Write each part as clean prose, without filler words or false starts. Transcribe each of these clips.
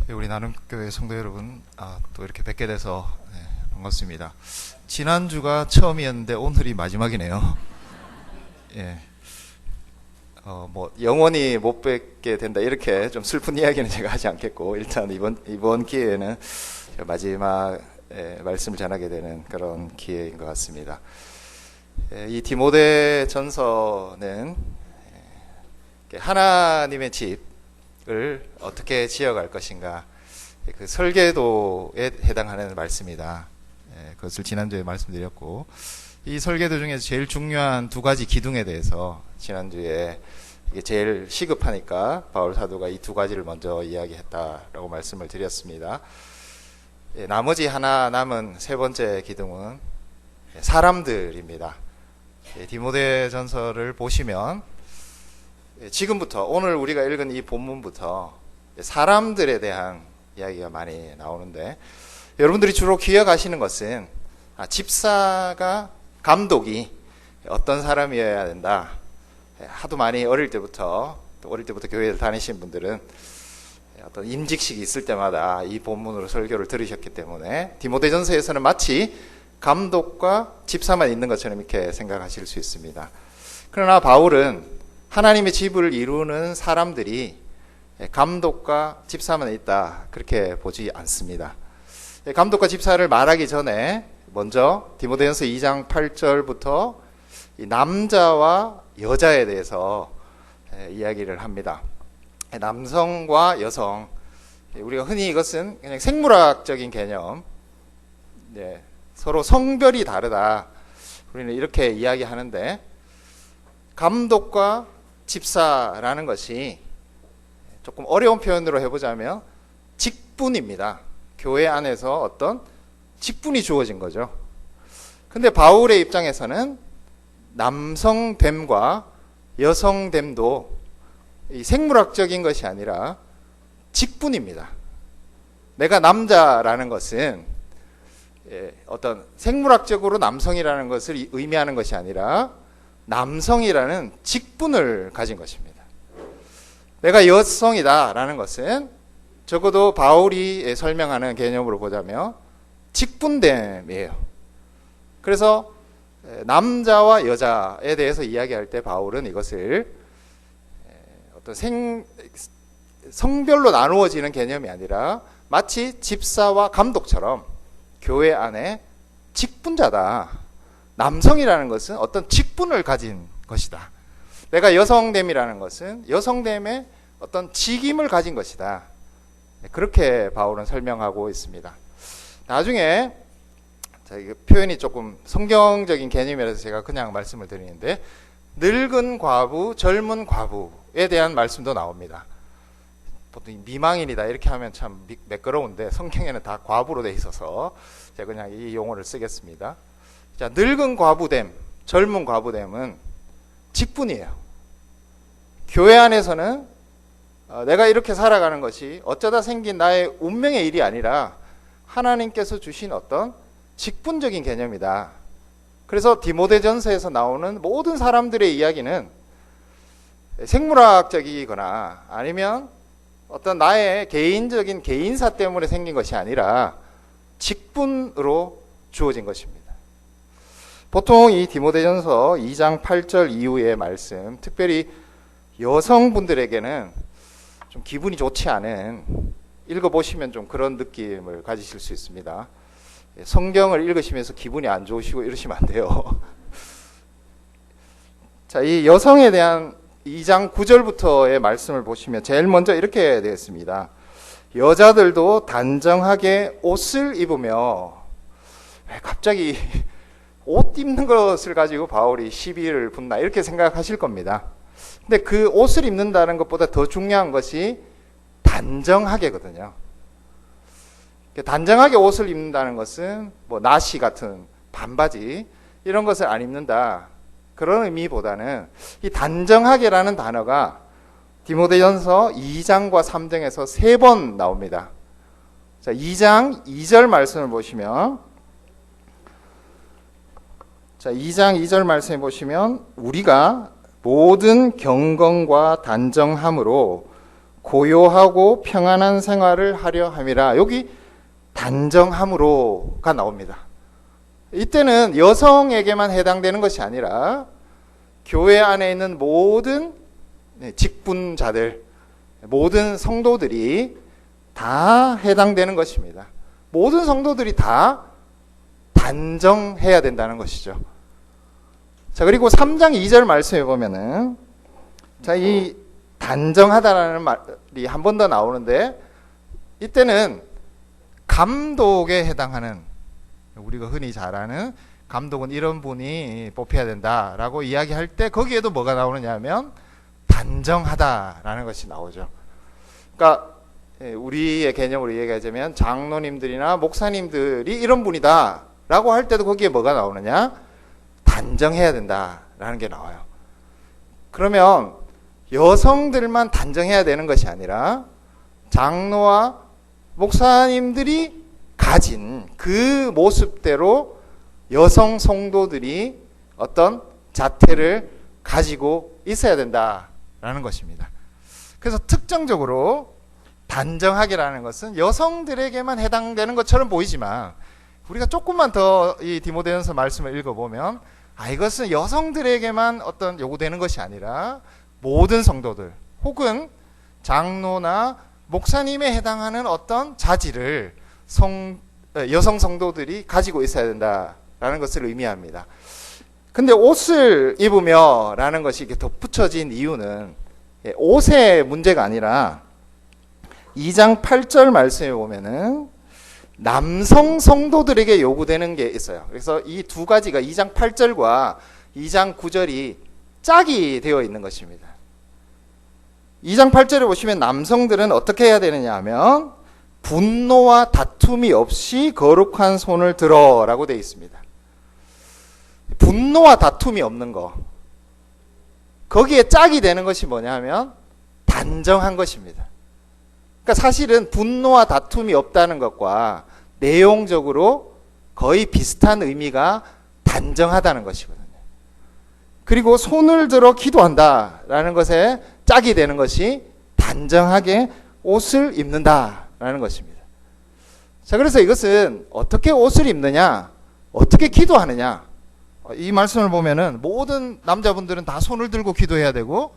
우리 나눔교회 성도 여러분, 또 이렇게 뵙게 돼서 반갑습니다. 지난주가 처음이었는데 오늘이 마지막이네요. 예. 영원히 못 뵙게 된다 이렇게 좀 슬픈 이야기는 제가 하지 않겠고, 일단 이번 기회에는 마지막 말씀을 전하게 되는 그런 기회인 것 같습니다. 이 디모데 전서는 하나님의 집을 어떻게 지어갈 것인가, 그 설계도에 해당하는 말씀이다. 그것을 지난주에 말씀드렸고, 이 설계도 중에서 제일 중요한 두 가지 기둥에 대해서 지난주에 이게 제일 시급하니까 바울 사도가 이 두 가지를 먼저 이야기했다라고 말씀을 드렸습니다. 나머지 하나 남은 세 번째 기둥은 사람들입니다. 디모데 전서를 보시면 지금부터, 오늘 우리가 읽은 이 본문부터 사람들에 대한 이야기가 많이 나오는데, 여러분들이 주로 기억하시는 것은 집사가, 감독이 어떤 사람이어야 된다. 하도 많이 어릴 때부터 교회를 다니신 분들은 어떤 임직식이 있을 때마다 이 본문으로 설교를 들으셨기 때문에 디모데전서에서는 마치 감독과 집사만 있는 것처럼 이렇게 생각하실 수 있습니다. 그러나 바울은 하나님의 집을 이루는 사람들이 감독과 집사만 있다, 그렇게 보지 않습니다. 감독과 집사를 말하기 전에 먼저 디모데전서 2장 8절부터 이 남자와 여자에 대해서 이야기를 합니다. 남성과 여성, 우리가 흔히 이것은 그냥 생물학적인 개념, 서로 성별이 다르다, 우리는 이렇게 이야기하는데, 감독과 집사라는 것이 조금 어려운 표현으로 해보자면 직분입니다. 교회 안에서 어떤 직분이 주어진 거죠. 근데 바울의 입장에서는 남성됨과 여성됨도 이 생물학적인 것이 아니라 직분입니다. 내가 남자라는 것은 어떤 생물학적으로 남성이라는 것을 의미하는 것이 아니라 남성이라는 직분을 가진 것입니다. 내가 여성이다라는 것은 적어도 바울이 설명하는 개념으로 보자면 직분됨이에요. 그래서 남자와 여자에 대해서 이야기할 때 바울은 이것을 어떤 성별로 나누어지는 개념이 아니라 마치 집사와 감독처럼 교회 안에 직분자다. 남성이라는 것은 어떤 직분을 가진 것이다. 내가 여성됨이라는 것은 여성됨의 어떤 직임을 가진 것이다. 그렇게 바울은 설명하고 있습니다. 나중에 표현이 조금 성경적인 개념이라서 제가 그냥 말씀을 드리는데, 늙은 과부, 젊은 과부에 대한 말씀도 나옵니다. 보통 미망인이다 이렇게 하면 참 매끄러운데 성경에는 다 과부로 돼 있어서 제가 그냥 이 용어를 쓰겠습니다. 자, 늙은 과부됨, 젊은 과부됨은 직분이에요. 교회 안에서는 내가 이렇게 살아가는 것이 어쩌다 생긴 나의 운명의 일이 아니라 하나님께서 주신 어떤 직분적인 개념이다. 그래서 디모데전서에서 나오는 모든 사람들의 이야기는 생물학적이거나 아니면 어떤 나의 개인적인 개인사 때문에 생긴 것이 아니라 직분으로 주어진 것입니다. 보통 이 디모데전서 2장 8절 이후의 말씀, 특별히 여성분들에게는 좀 기분이 좋지 않은, 읽어보시면 좀 그런 느낌을 가지실 수 있습니다. 성경을 읽으시면서 기분이 안 좋으시고 이러시면 안 돼요. 자, 이 여성에 대한 2장 9절부터의 말씀을 보시면 제일 먼저 이렇게 되어 있습니다. 여자들도 단정하게 옷을 입으며, 갑자기 옷 입는 것을 가지고 바울이 시비를 붙나 이렇게 생각하실 겁니다. 근데 그 옷을 입는다는 것보다 더 중요한 것이 단정하게거든요. 단정하게 옷을 입는다는 것은 나시 같은 반바지 이런 것을 안 입는다, 그런 의미보다는 이 단정하게라는 단어가 디모데전서 2장과 3장에서 3번 나옵니다. 자, 2장 2절 말씀을 보시면, 자, 2장 2절 말씀을 보시면, 우리가 모든 경건과 단정함으로 고요하고 평안한 생활을 하려 함이라. 여기 단정함으로가 나옵니다. 이때는 여성에게만 해당되는 것이 아니라 교회 안에 있는 모든 직분자들, 모든 성도들이 다 해당되는 것입니다. 모든 성도들이 다 단정해야 된다는 것이죠. 자, 그리고 3장 2절 말씀해 보면은, 자, 이 단정하다라는 말이 한 번 더 나오는데, 이때는 감독에 해당하는, 우리가 흔히 잘 아는 감독은 이런 분이 뽑혀야 된다라고 이야기할 때 거기에도 뭐가 나오느냐 하면 단정하다라는 것이 나오죠. 그러니까 우리의 개념으로 얘기하자면 장로님들이나 목사님들이 이런 분이다라고 할 때도 거기에 뭐가 나오느냐? 단정해야 된다라는 게 나와요. 그러면 여성들만 단정해야 되는 것이 아니라 장로와 목사님들이 가진 그 모습대로 여성 성도들이 어떤 자태를 가지고 있어야 된다라는 것입니다. 그래서 특정적으로 단정하게라는 것은 여성들에게만 해당되는 것처럼 보이지만 우리가 조금만 더 이 디모데전서 말씀을 읽어보면 이것은 여성들에게만 어떤 요구되는 것이 아니라 모든 성도들 혹은 장로나 목사님에 해당하는 어떤 자질을 여성 성도들이 가지고 있어야 된다라는 것을 의미합니다. 근데 옷을 입으며 라는 것이 이렇게 덧붙여진 이유는 옷의 문제가 아니라 2장 8절 말씀에 보면은 남성 성도들에게 요구되는 게 있어요. 그래서 이 두 가지가 2장 8절과 2장 9절이 짝이 되어 있는 것입니다. 2장 8절에 보시면 남성들은 어떻게 해야 되느냐 하면 분노와 다툼이 없이 거룩한 손을 들어 라고 되어 있습니다. 분노와 다툼이 없는 거, 거기에 짝이 되는 것이 뭐냐 하면 단정한 것입니다. 그러니까 사실은 분노와 다툼이 없다는 것과 내용적으로 거의 비슷한 의미가 단정하다는 것이거든요. 그리고 손을 들어 기도한다라는 것에 짝이 되는 것이 단정하게 옷을 입는다라는 것입니다. 자, 그래서 이것은 어떻게 옷을 입느냐, 어떻게 기도하느냐, 이 말씀을 보면은 모든 남자분들은 다 손을 들고 기도해야 되고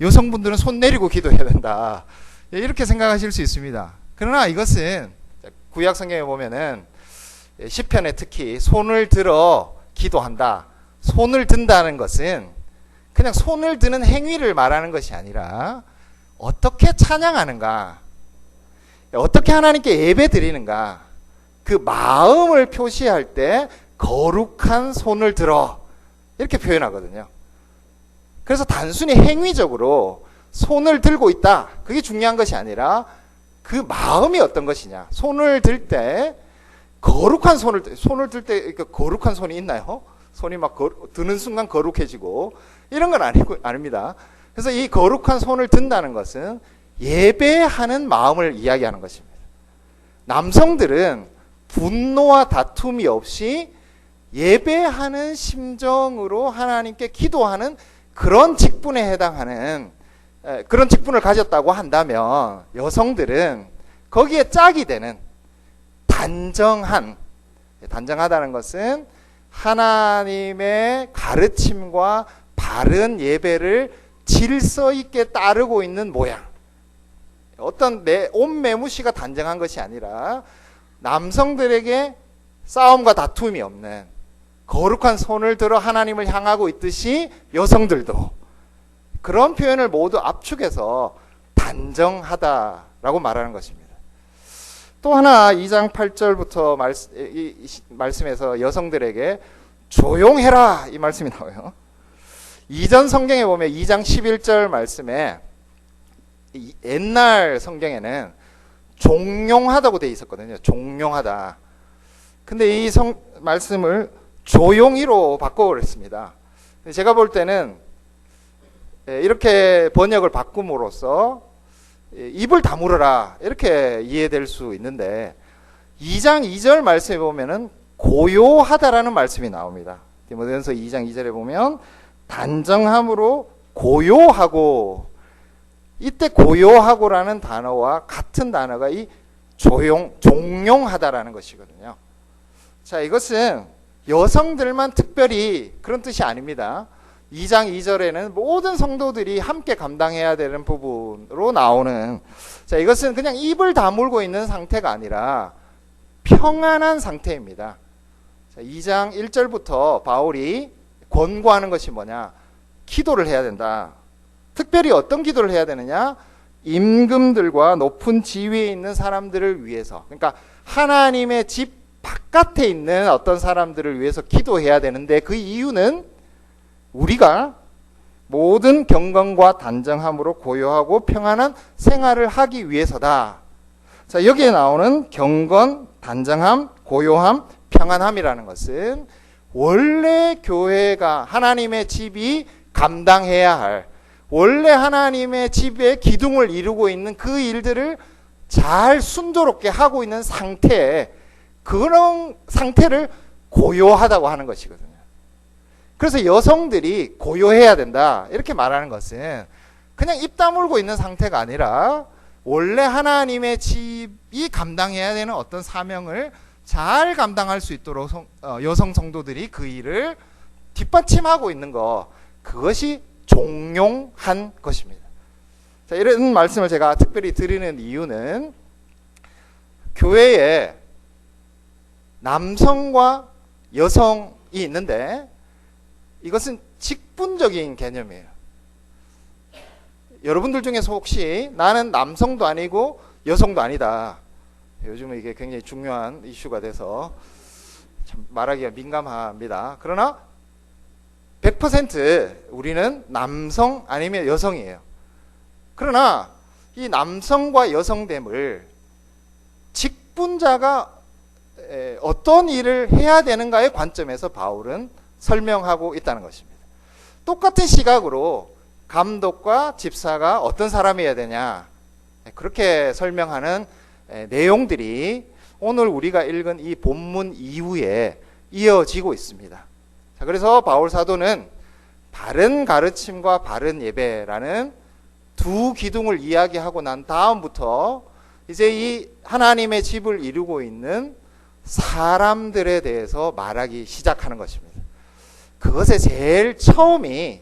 여성분들은 손 내리고 기도해야 된다, 이렇게 생각하실 수 있습니다. 그러나 이것은 구약 성경에 보면은 시편에 특히 손을 들어 기도한다, 손을 든다는 것은 그냥 손을 드는 행위를 말하는 것이 아니라 어떻게 찬양하는가, 어떻게 하나님께 예배 드리는가, 그 마음을 표시할 때 거룩한 손을 들어 이렇게 표현하거든요. 그래서 단순히 행위적으로 손을 들고 있다, 그게 중요한 것이 아니라 그 마음이 어떤 것이냐. 손을 들 때 거룩한 손을 들 때 거룩한 손이 있나요? 손이 막 드는 순간 거룩해지고 이런 건 아닙니다. 그래서 이 거룩한 손을 든다는 것은 예배하는 마음을 이야기하는 것입니다. 남성들은 분노와 다툼이 없이 예배하는 심정으로 하나님께 기도하는 그런 직분에 해당하는 그런 직분을 가졌다고 한다면 여성들은 거기에 짝이 되는 단정하다는 것은 하나님의 가르침과 바른 예배를 질서 있게 따르고 있는 모양, 어떤 내 옷 매무시가 단정한 것이 아니라 남성들에게 싸움과 다툼이 없는 거룩한 손을 들어 하나님을 향하고 있듯이 여성들도 그런 표현을 모두 압축해서 단정하다라고 말하는 것입니다. 또 하나 2장 8절부터 말씀에서 여성들에게 조용해라 이 말씀이 나와요. 이전 성경에 보면 2장 11절 말씀에 옛날 성경에는 종용하다고 되어 있었거든요. 종용하다. 근데 이 말씀을 조용히로 바꿔버렸습니다. 제가 볼 때는 이렇게 번역을 바꿈으로써 입을 다물어라 이렇게 이해될 수 있는데 2장 2절 말씀에 보면은 고요하다라는 말씀이 나옵니다. 디모데전서 2장 2절에 보면 단정함으로 고요하고 이때 고요하고라는 단어와 같은 단어가 이 종용하다라는 것이거든요. 자, 이것은 여성들만 특별히 그런 뜻이 아닙니다. 2장 2절에는 모든 성도들이 함께 감당해야 되는 부분으로 나오는, 자, 이것은 그냥 입을 다물고 있는 상태가 아니라 평안한 상태입니다. 자, 2장 1절부터 바울이 권고하는 것이 뭐냐? 기도를 해야 된다. 특별히 어떤 기도를 해야 되느냐? 임금들과 높은 지위에 있는 사람들을 위해서, 그러니까 하나님의 집 바깥에 있는 어떤 사람들을 위해서 기도해야 되는데, 그 이유는 우리가 모든 경건과 단정함으로 고요하고 평안한 생활을 하기 위해서다. 자, 여기에 나오는 경건, 단정함, 고요함, 평안함이라는 것은 원래 교회가, 하나님의 집이 감당해야 할, 원래 하나님의 집의 기둥을 이루고 있는 그 일들을 잘 순조롭게 하고 있는 상태에, 그런 상태를 고요하다고 하는 것이거든요. 그래서 여성들이 고요해야 된다 이렇게 말하는 것은 그냥 입 다물고 있는 상태가 아니라 원래 하나님의 집이 감당해야 되는 어떤 사명을 잘 감당할 수 있도록 여성 성도들이 그 일을 뒷받침하고 있는 것, 그것이 종용한 것입니다. 자, 이런 말씀을 제가 특별히 드리는 이유는 교회에 남성과 여성이 있는데 이것은 직분적인 개념이에요. 여러분들 중에서 혹시 나는 남성도 아니고 여성도 아니다, 요즘은 이게 굉장히 중요한 이슈가 돼서 참 말하기가 민감합니다. 그러나 100% 우리는 남성 아니면 여성이에요. 그러나 이 남성과 여성됨을 직분자가 어떤 일을 해야 되는가의 관점에서 바울은 설명하고 있다는 것입니다. 똑같은 시각으로 감독과 집사가 어떤 사람이어야 되냐, 그렇게 설명하는 내용들이 오늘 우리가 읽은 이 본문 이후에 이어지고 있습니다. 자, 그래서 바울 사도는 바른 가르침과 바른 예배라는 두 기둥을 이야기하고 난 다음부터 이제 이 하나님의 집을 이루고 있는 사람들에 대해서 말하기 시작하는 것입니다. 그것의 제일 처음이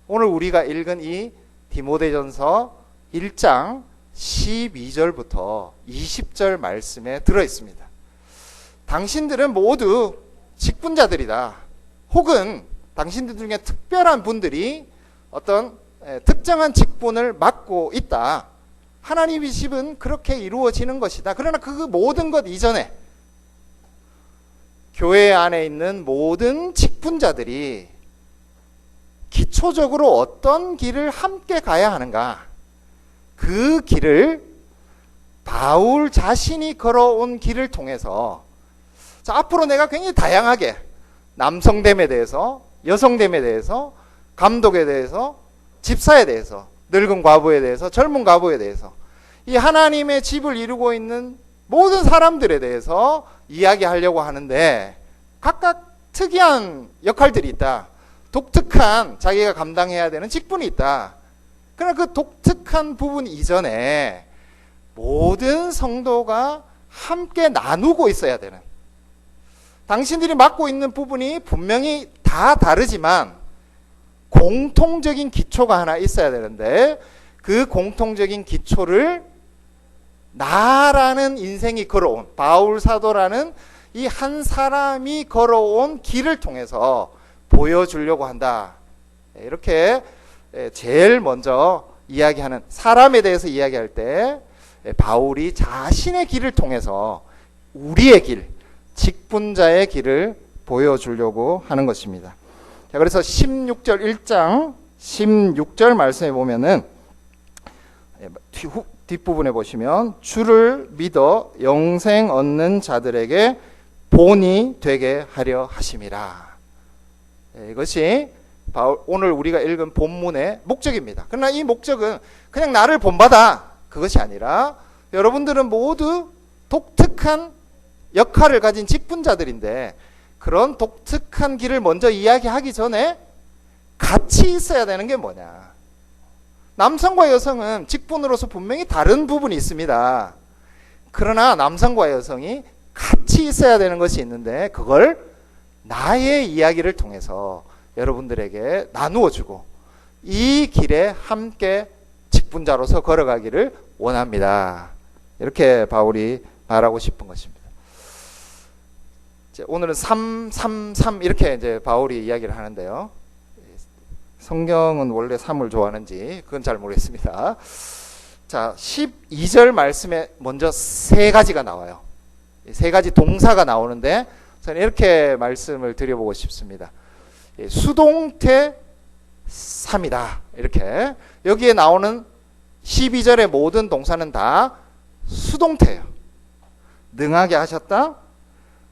오늘 우리가 읽은 이 디모데전서 1장 12절부터 20절 말씀에 들어 있습니다. 당신들은 모두 직분자들이다. 혹은 당신들 중에 특별한 분들이 어떤 특정한 직분을 맡고 있다. 하나님의 집은 그렇게 이루어지는 것이다. 그러나 그 모든 것 이전에 교회 안에 있는 모든 직분자들이 기초적으로 어떤 길을 함께 가야 하는가, 그 길을 바울 자신이 걸어온 길을 통해서, 자, 앞으로 내가 굉장히 다양하게 남성됨에 대해서, 여성됨에 대해서, 감독에 대해서, 집사에 대해서, 늙은 과부에 대해서, 젊은 과부에 대해서, 이 하나님의 집을 이루고 있는 모든 사람들에 대해서 이야기하려고 하는데, 각각 특이한 역할들이 있다. 독특한 자기가 감당해야 되는 직분이 있다. 그러나 그 독특한 부분 이전에 모든 성도가 함께 나누고 있어야 되는, 당신들이 맡고 있는 부분이 분명히 다 다르지만 공통적인 기초가 하나 있어야 되는데, 그 공통적인 기초를 나라는 인생이 걸어온, 바울 사도라는 이 한 사람이 걸어온 길을 통해서 보여주려고 한다. 이렇게 제일 먼저 이야기하는, 사람에 대해서 이야기할 때 바울이 자신의 길을 통해서 우리의 길, 직분자의 길을 보여주려고 하는 것입니다. 자, 그래서 16절 1장 16절 말씀에 보면은 뒷부분에 보시면 주를 믿어 영생 얻는 자들에게 본이 되게 하려 하심이라. 이것이 오늘 우리가 읽은 본문의 목적입니다. 그러나 이 목적은 그냥 나를 본받아, 그것이 아니라 여러분들은 모두 독특한 역할을 가진 직분자들인데, 그런 독특한 길을 먼저 이야기하기 전에 같이 있어야 되는 게 뭐냐? 남성과 여성은 직분으로서 분명히 다른 부분이 있습니다. 그러나 남성과 여성이 같이 있어야 되는 것이 있는데 그걸 나의 이야기를 통해서 여러분들에게 나누어주고 이 길에 함께 직분자로서 걸어가기를 원합니다. 이렇게 바울이 말하고 싶은 것입니다. 오늘은 3, 3, 3 이렇게 이제 바울이 이야기를 하는데요. 성경은 원래 3을 좋아하는지 그건 잘 모르겠습니다. 자, 12절 말씀에 먼저 세 가지가 나와요. 세 가지 동사가 나오는데 저는 이렇게 말씀을 드려보고 싶습니다. 수동태 3이다. 이렇게 여기에 나오는 12절의 모든 동사는 다 수동태예요. 능하게 하셨다,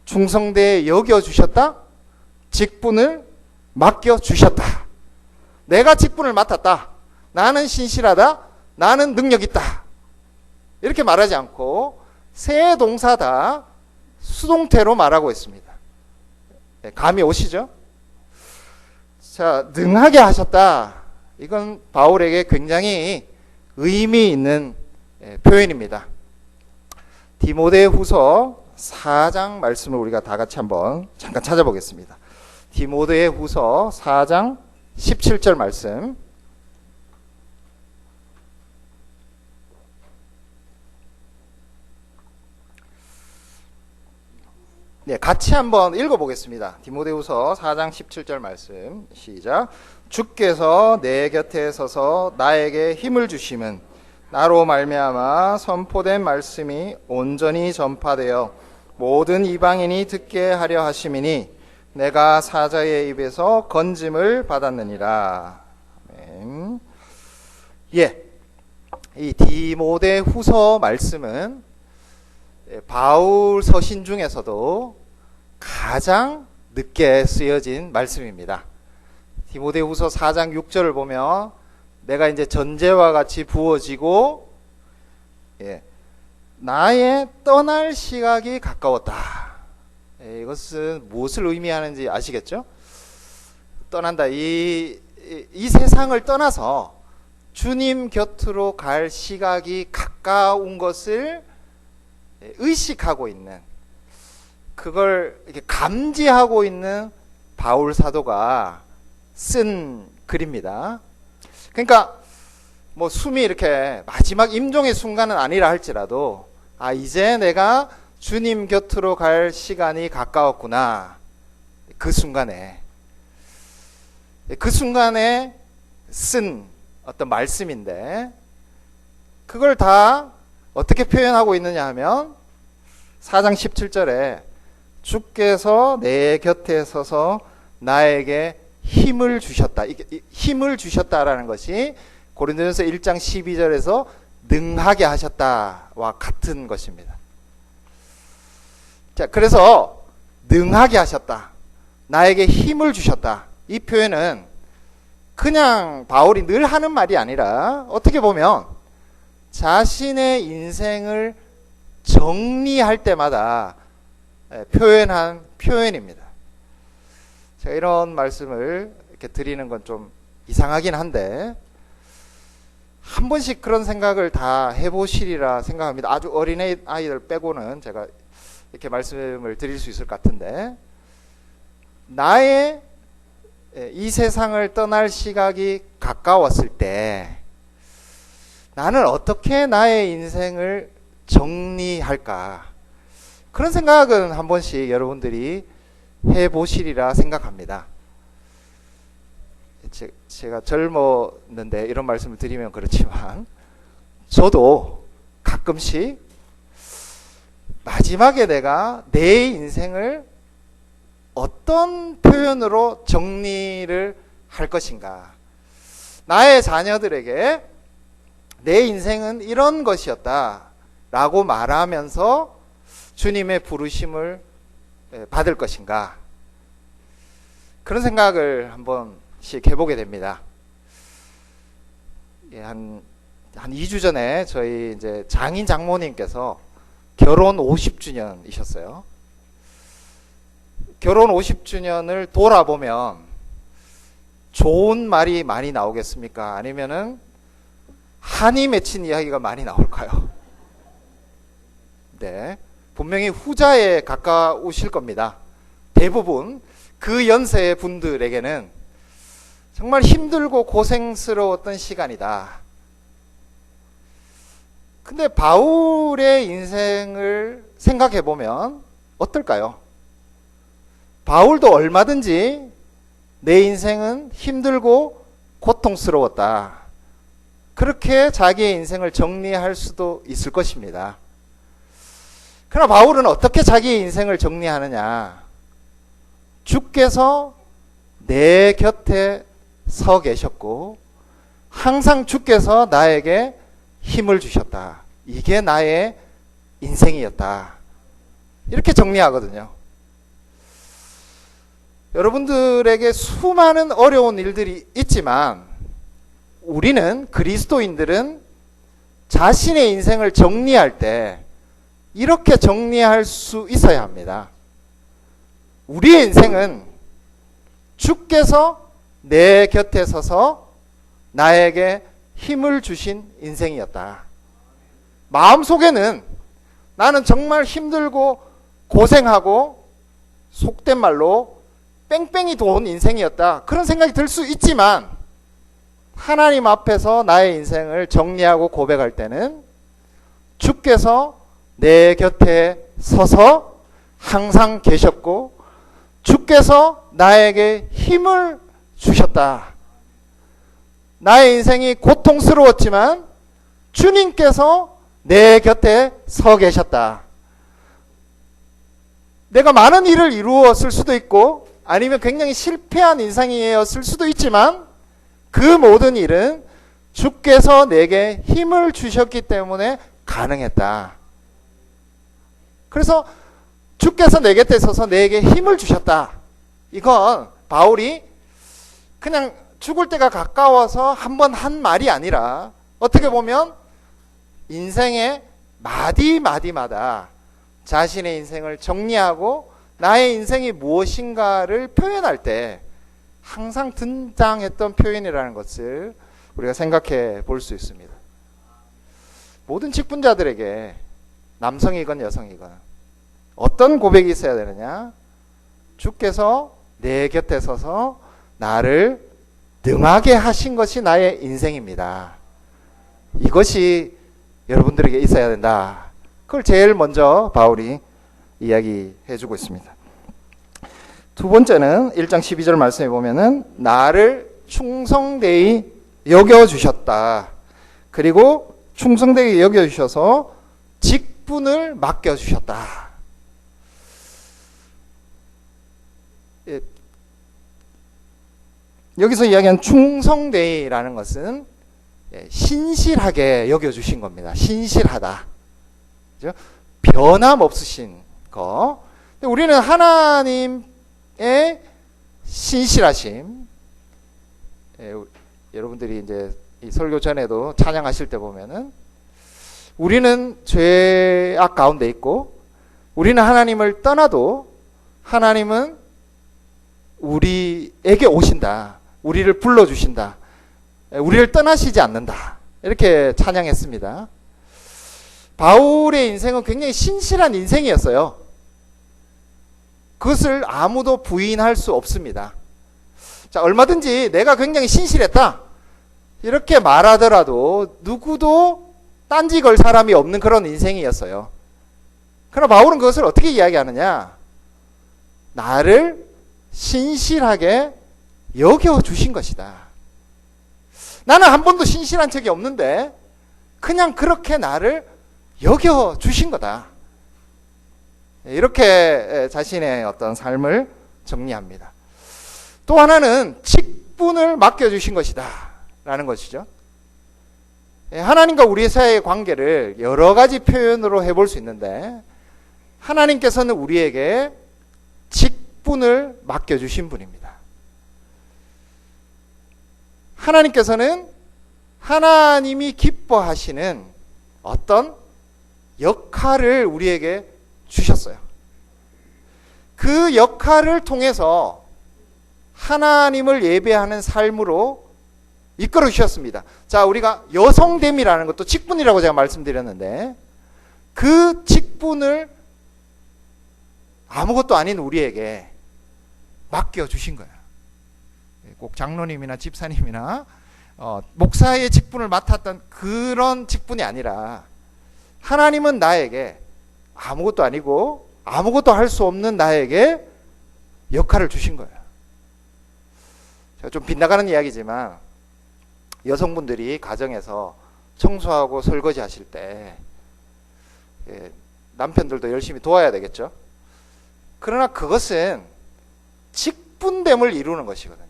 충성되게 여겨주셨다, 직분을 맡겨주셨다. 내가 직분을 맡았다, 나는 신실하다, 나는 능력 있다, 이렇게 말하지 않고 세 동사 다 수동태로 말하고 있습니다. 감이 오시죠? 자, 능하게 하셨다. 이건 바울에게 굉장히 의미 있는 표현입니다. 디모데후서 4장 말씀을 우리가 다 같이 한번 잠깐 찾아보겠습니다. 디모데후서 4장 17절 말씀. 네, 같이 한번 읽어보겠습니다. 디모데후서 4장 17절 말씀 시작. 주께서 내 곁에 서서 나에게 힘을 주심은 나로 말미암아 선포된 말씀이 온전히 전파되어 모든 이방인이 듣게 하려 하심이니 내가 사자의 입에서 건짐을 받았느니라. 아멘. 예, 이 디모데후서 말씀은 바울 서신 중에서도 가장 늦게 쓰여진 말씀입니다. 디모데후서 4장 6절을 보면 내가 이제 전제와 같이 부어지고 나의 떠날 시각이 가까웠다. 이것은 무엇을 의미하는지 아시겠죠? 떠난다. 이 세상을 떠나서 주님 곁으로 갈 시각이 가까운 것을 의식하고 있는, 그걸 이렇게 감지하고 있는 바울 사도가 쓴 글입니다. 그러니까 뭐 숨이 이렇게 마지막 임종의 순간은 아니라 할지라도 이제 내가 주님 곁으로 갈 시간이 가까웠구나. 그 순간에 쓴 어떤 말씀인데 그걸 다 어떻게 표현하고 있느냐 하면 4장 17절에 주께서 내 곁에 서서 나에게 힘을 주셨다. 힘을 주셨다라는 것이 고린도전서 1장 12절에서 능하게 하셨다와 같은 것입니다. 자, 그래서 능하게 하셨다, 나에게 힘을 주셨다, 이 표현은 그냥 바울이 늘 하는 말이 아니라 어떻게 보면 자신의 인생을 정리할 때마다 표현한 표현입니다. 제가 이런 말씀을 이렇게 드리는 건 좀 이상하긴 한데 한 번씩 그런 생각을 다 해보시리라 생각합니다. 아주 어린 아이들 빼고는 제가 이렇게 말씀을 드릴 수 있을 것 같은데, 나의 이 세상을 떠날 시각이 가까웠을 때 나는 어떻게 나의 인생을 정리할까, 그런 생각은 한 번씩 여러분들이 해보시리라 생각합니다. 제가 젊었는데 이런 말씀을 드리면 그렇지만 저도 가끔씩 마지막에 내가 내 인생을 어떤 표현으로 정리를 할 것인가, 나의 자녀들에게 내 인생은 이런 것이었다 라고 말하면서 주님의 부르심을 받을 것인가, 그런 생각을 한 번씩 해보게 됩니다. 한 2주 전에 저희 이제 장인 장모님께서 결혼 50주년이셨어요. 결혼 50주년을 돌아보면 좋은 말이 많이 나오겠습니까? 아니면은 한이 맺힌 이야기가 많이 나올까요? 네, 분명히 후자에 가까우실 겁니다. 대부분 그 연세의 분들에게는 정말 힘들고 고생스러웠던 시간이다. 근데 바울의 인생을 생각해 보면 어떨까요? 바울도 얼마든지 내 인생은 힘들고 고통스러웠다. 그렇게 자기의 인생을 정리할 수도 있을 것입니다. 그러나 바울은 어떻게 자기의 인생을 정리하느냐? 주께서 내 곁에 서 계셨고 항상 주께서 나에게 힘을 주셨다. 이게 나의 인생이었다. 이렇게 정리하거든요. 여러분들에게 수많은 어려운 일들이 있지만 우리는, 그리스도인들은 자신의 인생을 정리할 때 이렇게 정리할 수 있어야 합니다. 우리의 인생은 주께서 내 곁에 서서 나에게 힘을 주신 인생이었다. 마음속에는 나는 정말 힘들고 고생하고 속된 말로 뺑뺑이 도는 인생이었다. 그런 생각이 들 수 있지만 하나님 앞에서 나의 인생을 정리하고 고백할 때는 주께서 내 곁에 서서 항상 계셨고 주께서 나에게 힘을 주셨다. 나의 인생이 고통스러웠지만 주님께서 내 곁에 서 계셨다. 내가 많은 일을 이루었을 수도 있고 아니면 굉장히 실패한 인생이었을 수도 있지만 그 모든 일은 주께서 내게 힘을 주셨기 때문에 가능했다. 그래서 주께서 내 곁에 서서 내게 힘을 주셨다. 이건 바울이 그냥 죽을 때가 가까워서 한번 한 말이 아니라 어떻게 보면 인생의 마디마디마다 자신의 인생을 정리하고 나의 인생이 무엇인가를 표현할 때 항상 등장했던 표현이라는 것을 우리가 생각해 볼 수 있습니다. 모든 직분자들에게 남성이건 여성이건 어떤 고백이 있어야 되느냐? 주께서 내 곁에 서서 나를 능하게 하신 것이 나의 인생입니다. 이것이 여러분들에게 있어야 된다. 그걸 제일 먼저 바울이 이야기해 주고 있습니다. 두 번째는 1장 12절 말씀에 보면은 나를 충성되이 여겨주셨다. 그리고 충성되이 여겨주셔서 직분을 맡겨주셨다. 예. 여기서 이야기한 충성되이라는 것은 신실하게 여겨주신 겁니다. 신실하다. 그죠? 변함없으신 거. 우리는 하나님의 신실하심, 여러분들이 이제 이 설교 전에도 찬양하실 때 보면은 우리는 죄악 가운데 있고 우리는 하나님을 떠나도 하나님은 우리에게 오신다. 우리를 불러주신다. 우리를 떠나시지 않는다. 이렇게 찬양했습니다. 바울의 인생은 굉장히 신실한 인생이었어요. 그것을 아무도 부인할 수 없습니다. 자, 얼마든지 내가 굉장히 신실했다. 이렇게 말하더라도 누구도 딴지 걸 사람이 없는 그런 인생이었어요. 그러나 바울은 그것을 어떻게 이야기하느냐? 나를 신실하게 여겨주신 것이다. 나는 한 번도 신실한 적이 없는데 그냥 그렇게 나를 여겨주신 거다. 이렇게 자신의 어떤 삶을 정리합니다. 또 하나는 직분을 맡겨주신 것이다 라는 것이죠. 하나님과 우리 사이의 관계를 여러 가지 표현으로 해볼 수 있는데 하나님께서는 우리에게 직분을 맡겨주신 분입니다. 하나님께서는 하나님이 기뻐하시는 어떤 역할을 우리에게 주셨어요. 그 역할을 통해서 하나님을 예배하는 삶으로 이끌어 주셨습니다. 자, 우리가 여성됨이라는 것도 직분이라고 제가 말씀드렸는데 그 직분을 아무것도 아닌 우리에게 맡겨주신 거예요. 꼭 장로님이나 집사님이나 목사의 직분을 맡았던 그런 직분이 아니라 하나님은 나에게 아무것도 아니고 아무것도 할 수 없는 나에게 역할을 주신 거예요. 제가 좀 빗나가는 이야기지만 여성분들이 가정에서 청소하고 설거지 하실 때 남편들도 열심히 도와야 되겠죠. 그러나 그것은 직분됨을 이루는 것이거든요.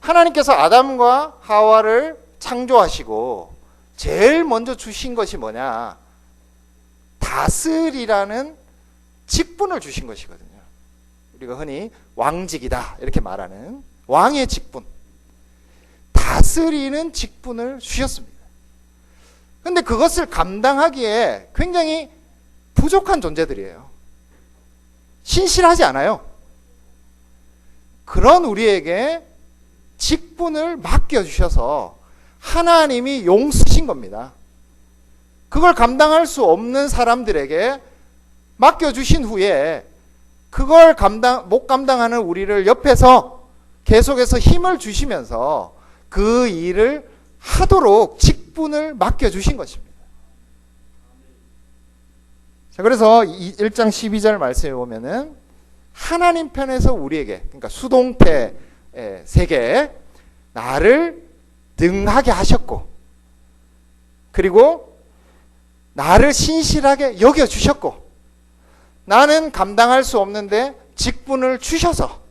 하나님께서 아담과 하와를 창조하시고 제일 먼저 주신 것이 뭐냐? 다스리라는 직분을 주신 것이거든요. 우리가 흔히 왕직이다 이렇게 말하는 왕의 직분, 다스리는 직분을 주셨습니다. 그런데 그것을 감당하기에 굉장히 부족한 존재들이에요. 신실하지 않아요. 그런 우리에게 직분을 맡겨주셔서 하나님이 용쓰신 겁니다. 그걸 감당할 수 없는 사람들에게 맡겨주신 후에 그걸 못 감당하는 우리를 옆에서 계속해서 힘을 주시면서 그 일을 하도록 직분을 맡겨주신 것입니다. 자, 그래서 1장 12절 말씀에 보면은 하나님 편에서 우리에게, 그러니까 수동태 세계, 나를 능하게 하셨고, 그리고 나를 신실하게 여겨주셨고, 나는 감당할 수 없는데 직분을 주셔서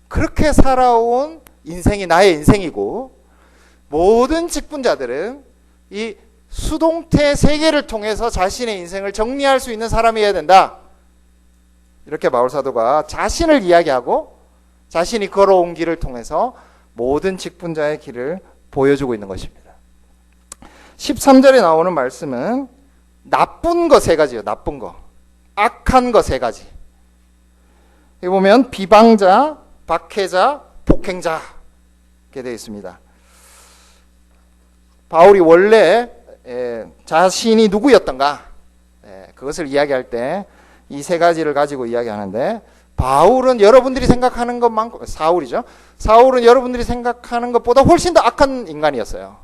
그렇게 살아온 인생이 나의 인생이고, 모든 직분자들은 이 수동태 세계를 통해서 자신의 인생을 정리할 수 있는 사람이어야 된다. 이렇게 바울사도가 자신을 이야기하고 자신이 걸어온 길을 통해서 모든 직분자의 길을 보여주고 있는 것입니다. 13절에 나오는 말씀은 나쁜 거 세 가지예요. 나쁜 거. 악한 거 세 가지. 여기 보면 비방자, 박해자, 폭행자 이렇게 되어 있습니다. 바울이 원래 자신이 누구였던가 그것을 이야기할 때 이 세 가지를 가지고 이야기하는데, 바울은 여러분들이 생각하는 것만큼, 사울이죠. 사울은 여러분들이 생각하는 것보다 훨씬 더 악한 인간이었어요.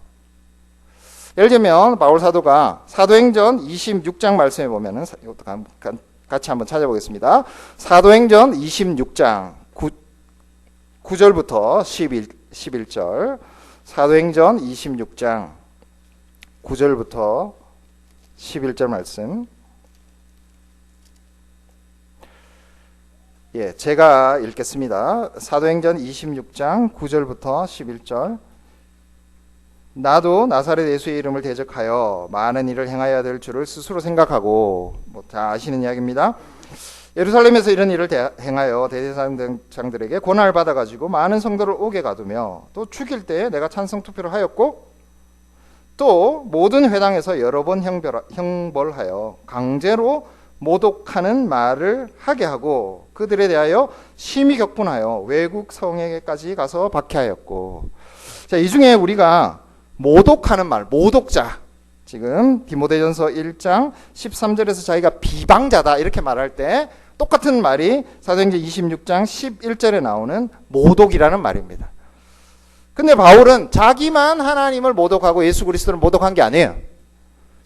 예를 들면 바울 사도가 사도행전 26장 말씀에 보면은 이것도 같이 한번 찾아보겠습니다. 사도행전 26장 9절부터 11절. 사도행전 26장 9절부터 11절 말씀. 제가 읽겠습니다. 사도행전 26장 9절부터 11절. 나도 나사렛 예수의 이름을 대적하여 많은 일을 행하여야 될 줄을 스스로 생각하고, 다 아시는 이야기입니다. 예루살렘에서 이런 일을 행하여 대제사장들에게 권한을 받아가지고 많은 성도를 옥에 가두며, 또 죽일 때에 내가 찬성 투표를 하였고, 또 모든 회당에서 여러 번 형벌하여 강제로 모독하는 말을 하게 하고, 그들에 대하여 심히 격분하여 외국 성에게까지 가서 박해하였고. 자, 이 중에 우리가 모독하는 말, 모독자, 지금 디모데전서 1장 13절에서 자기가 비방자다 이렇게 말할 때 똑같은 말이 사도행전 26장 11절에 나오는 모독이라는 말입니다. 근데 바울은 자기만 하나님을 모독하고 예수 그리스도를 모독한 게 아니에요.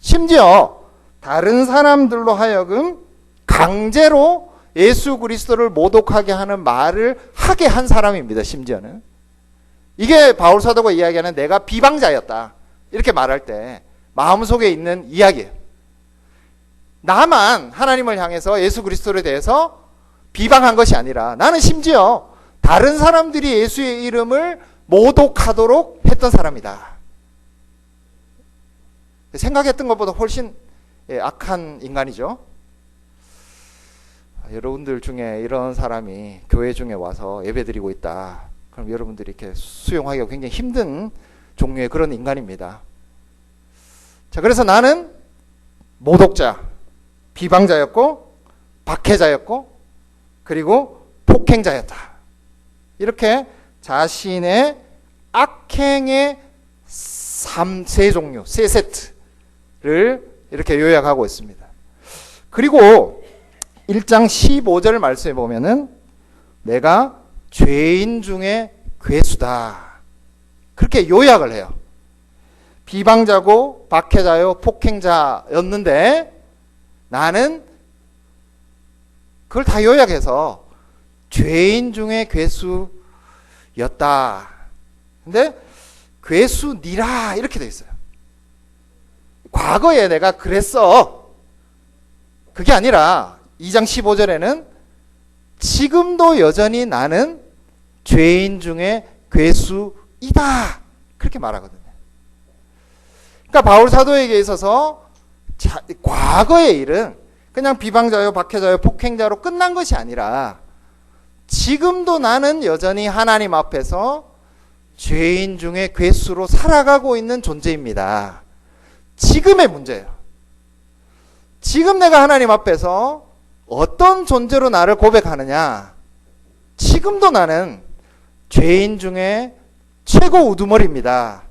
심지어 다른 사람들로 하여금 강제로 예수 그리스도를 모독하게 하는 말을 하게 한 사람입니다. 심지어는. 이게 바울 사도가 이야기하는 내가 비방자였다 이렇게 말할 때 마음속에 있는 이야기예요. 나만 하나님을 향해서 예수 그리스도에 대해서 비방한 것이 아니라 나는 심지어 다른 사람들이 예수의 이름을 모독하도록 했던 사람이다. 생각했던 것보다 훨씬 악한 인간이죠. 여러분들 중에 이런 사람이 교회 중에 와서 예배드리고 있다. 그럼 여러분들이 이렇게 수용하기가 굉장히 힘든 종류의 그런 인간입니다. 자, 그래서 나는 모독자, 비방자였고, 박해자였고, 그리고 폭행자였다. 이렇게 자신의 악행의 세 종류, 세 세트를 이렇게 요약하고 있습니다. 그리고 1장 15절 말씀에 보면은 내가 죄인 중에 괴수다. 그렇게 요약을 해요. 비방자고 박해자요 폭행자였는데 나는 그걸 다 요약해서 죄인 중에 괴수였다. 근데 괴수니라 이렇게 돼 있어요. 과거에 내가 그랬어. 그게 아니라 2장 15절에는 지금도 여전히 나는 죄인 중에 괴수이다. 그렇게 말하거든요. 그러니까 바울 사도에게 있어서 과거의 일은 그냥 비방자요, 박해자요, 폭행자로 끝난 것이 아니라 지금도 나는 여전히 하나님 앞에서 죄인 중에 괴수로 살아가고 있는 존재입니다. 지금의 문제예요. 지금 내가 하나님 앞에서 어떤 존재로 나를 고백하느냐. 지금도 나는 죄인 중에 최고 우두머리입니다.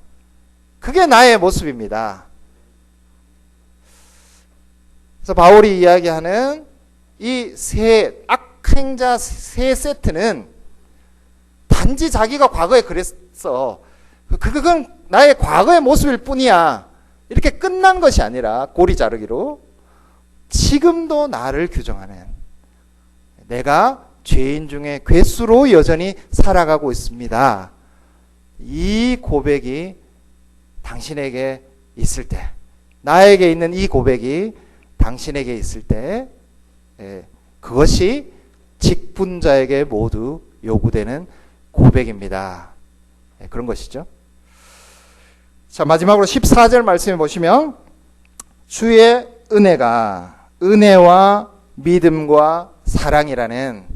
그게 나의 모습입니다. 그래서 바울이 이야기하는 이 세 악행자 세 세트는 단지 자기가 과거에 그랬어. 그건 나의 과거의 모습일 뿐이야. 이렇게 끝난 것이 아니라 고리 자르기로 지금도 나를 규정하는 내가 죄인 중에 괴수로 여전히 살아가고 있습니다. 이 고백이 당신에게 있을 때, 나에게 있는 이 고백이 당신에게 있을 때, 그것이 직분자에게 모두 요구되는 고백입니다. 그런 것이죠. 자, 마지막으로 14절 말씀해 보시면 주의 은혜와 믿음과 사랑이라는,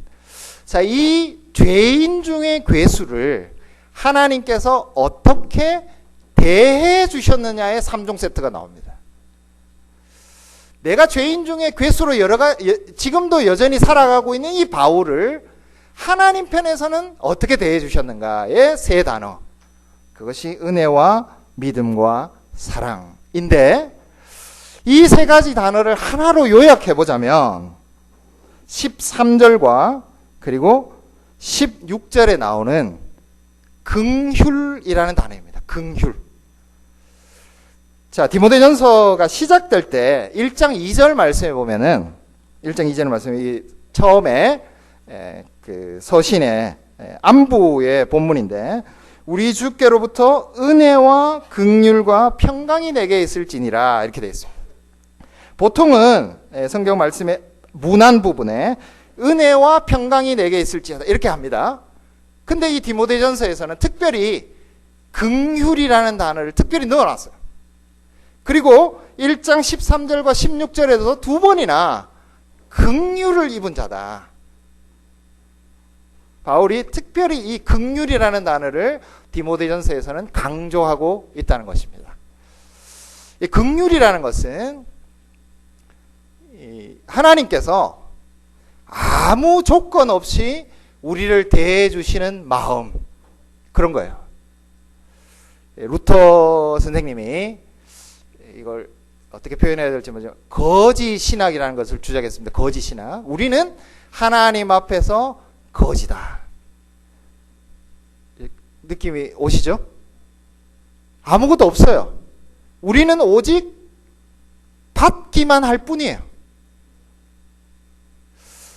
자, 이 죄인 중의 괴수를 하나님께서 어떻게 대해 주셨느냐의 3종 세트가 나옵니다. 내가 죄인 중에 괴수로 지금도 여전히 살아가고 있는 이 바울을 하나님 편에서는 어떻게 대해 주셨는가의 세 단어. 그것이 은혜와 믿음과 사랑인데, 이 세 가지 단어를 하나로 요약해 보자면 13절과 그리고 16절에 나오는 긍휼이라는 단어입니다. 긍휼. 자, 디모데전서가 시작될 때 1장 2절 말씀에 보면은 1장 2절 말씀이 처음에 그 서신의 안부의 본문인데, 우리 주께로부터 은혜와 긍휼과 평강이 내게 있을지니라 이렇게 되어 있습니다. 보통은 성경 말씀의 문안 부분에 은혜와 평강이 내게 있을지어다 이렇게 합니다. 근데 이 디모데전서에서는 특별히 긍휼이라는 단어를 특별히 넣어놨어요. 그리고 1장 13절과 16절에도 두 번이나 긍휼을 입은 자다. 바울이 특별히 이 긍휼이라는 단어를 디모데전서에서는 강조하고 있다는 것입니다. 이 긍휼이라는 것은 하나님께서 아무 조건 없이 우리를 대해 주시는 마음, 그런 거예요. 루터 선생님이 이걸 어떻게 표현해야 될지 모르죠. 거지 신학이라는 것을 주장했습니다. 거지 신학. 우리는 하나님 앞에서 거지다. 느낌이 오시죠? 아무것도 없어요. 우리는 오직 받기만 할 뿐이에요.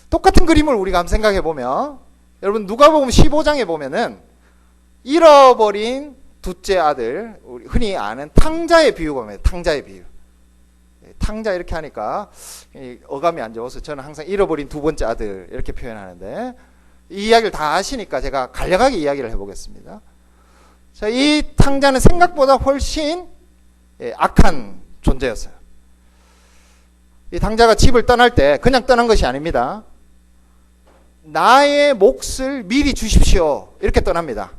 똑같은 그림을 우리가 한번 생각해 보면, 여러분 누가복음 15장에 보면은 잃어버린 둘째 아들, 우리 흔히 아는 탕자의 비유가 뭡니까? 탕자의 비유. 탕자 이렇게 하니까 어감이 안 좋아서 저는 항상 잃어버린 두 번째 아들 이렇게 표현하는데, 이 이야기를 다 아시니까 제가 간략하게 이야기를 해보겠습니다. 자, 이 탕자는 생각보다 훨씬 악한 존재였어요. 이 탕자가 집을 떠날 때 그냥 떠난 것이 아닙니다. 나의 몫을 미리 주십시오 이렇게 떠납니다.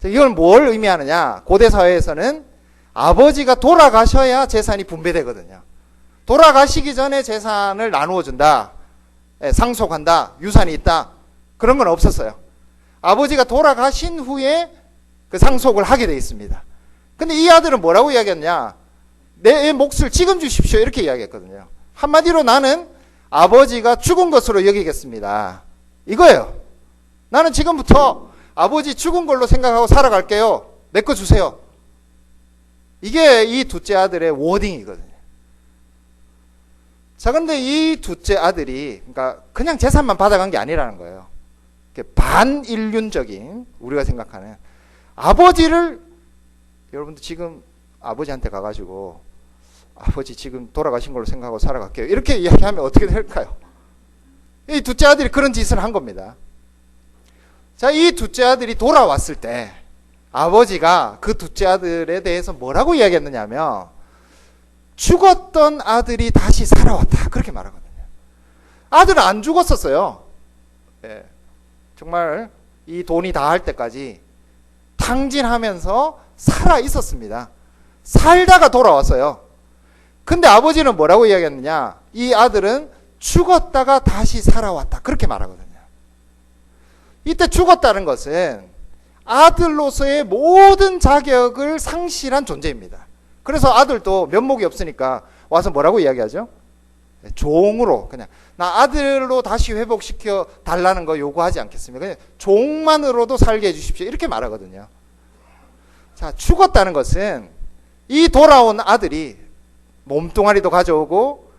이건 뭘 의미하느냐? 고대 사회에서는 아버지가 돌아가셔야 재산이 분배되거든요. 돌아가시기 전에 재산을 나누어 준다, 상속한다, 유산이 있다, 그런 건 없었어요. 아버지가 돌아가신 후에 그 상속을 하게 돼 있습니다. 근데 이 아들은 뭐라고 이야기했냐? 내 몫을 지금 주십시오. 이렇게 이야기했거든요. 한마디로 나는 아버지가 죽은 것으로 여기겠습니다. 이거예요. 나는 지금부터 아버지 죽은 걸로 생각하고 살아갈게요. 내 거 주세요. 이게 이 둘째 아들의 워딩이거든요. 자, 그런데 이 둘째 아들이 그러니까 그냥 재산만 받아간 게 아니라는 거예요. 반인륜적인 우리가 생각하는 아버지를 여러분들 지금 아버지한테 가가지고 아버지 지금 돌아가신 걸로 생각하고 살아갈게요. 이렇게 이야기하면 어떻게 될까요? 이 둘째 아들이 그런 짓을 한 겁니다. 자, 이 둘째 아들이 돌아왔을 때 아버지가 그 둘째 아들에 대해서 뭐라고 이야기했느냐면 죽었던 아들이 다시 살아왔다. 그렇게 말하거든요. 아들은 안 죽었었어요. 예, 정말 이 돈이 다 할 때까지 탕진하면서 살아 있었습니다. 살다가 돌아왔어요. 근데 아버지는 뭐라고 이야기했느냐? 이 아들은 죽었다가 다시 살아왔다. 그렇게 말하거든요. 이때 죽었다는 것은 아들로서의 모든 자격을 상실한 존재입니다. 그래서 아들도 면목이 없으니까 와서 뭐라고 이야기하죠? 종으로 그냥 나 아들로 다시 회복시켜 달라는 거 요구하지 않겠습니다. 그냥 종만으로도 살게 해주십시오. 이렇게 말하거든요. 자, 죽었다는 것은 이 돌아온 아들이 몸뚱아리도 가져오고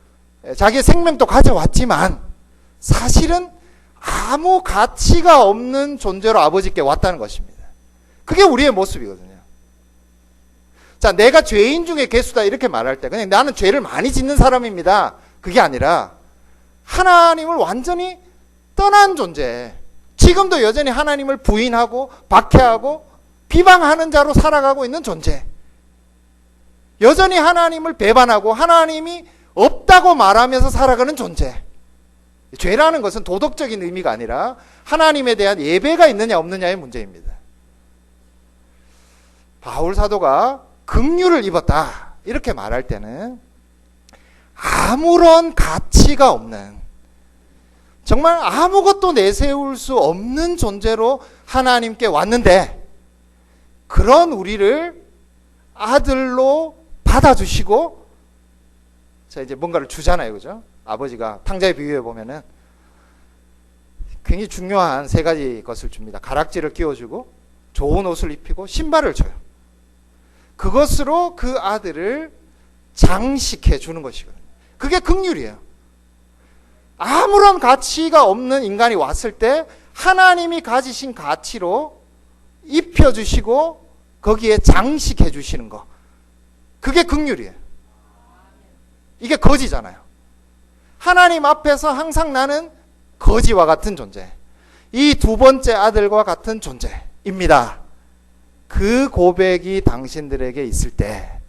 자기의 생명도 가져왔지만 사실은 아무 가치가 없는 존재로 아버지께 왔다는 것입니다. 그게 우리의 모습이거든요. 자, 내가 죄인 중에 괴수다 이렇게 말할 때 그냥 나는 죄를 많이 짓는 사람입니다. 그게 아니라 하나님을 완전히 떠난 존재, 지금도 여전히 하나님을 부인하고 박해하고 비방하는 자로 살아가고 있는 존재, 여전히 하나님을 배반하고 하나님이 없다고 말하면서 살아가는 존재. 죄라는 것은 도덕적인 의미가 아니라 하나님에 대한 예배가 있느냐 없느냐의 문제입니다. 바울 사도가 긍휼을 입었다 이렇게 말할 때는 아무런 가치가 없는, 정말 아무것도 내세울 수 없는 존재로 하나님께 왔는데 그런 우리를 아들로 받아주시고, 자, 이제 뭔가를 주잖아요. 그죠? 아버지가 탕자의 비유에 보면은 굉장히 중요한 세 가지 것을 줍니다. 가락지를 끼워주고, 좋은 옷을 입히고, 신발을 줘요. 그것으로 그 아들을 장식해 주는 것이거든요. 그게 긍휼이에요. 아무런 가치가 없는 인간이 왔을 때 하나님이 가지신 가치로 입혀주시고 거기에 장식해 주시는 거, 그게 긍휼이에요. 이게 거지잖아요. 하나님 앞에서 항상 나는 거지와 같은 존재, 이 두 번째 아들과 같은 존재입니다. 그 고백이 당신들에게 있을 때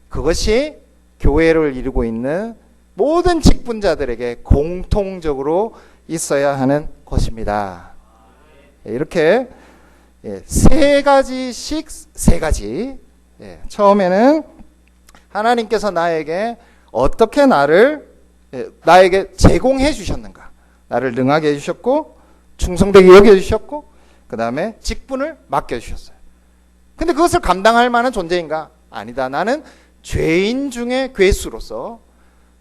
그것이 교회를 이루고 있는 모든 직분자들에게 공통적으로 있어야 하는 것입니다. 이렇게 세 가지씩 세 가지. 처음에는 하나님께서 나에게 어떻게 나에게 제공해 주셨는가, 나를 능하게 해주셨고 충성되게 여겨주셨고 그 다음에 직분을 맡겨주셨어요. 근데 그것을 감당할 만한 존재인가? 아니다. 나는 죄인 중에 괴수로서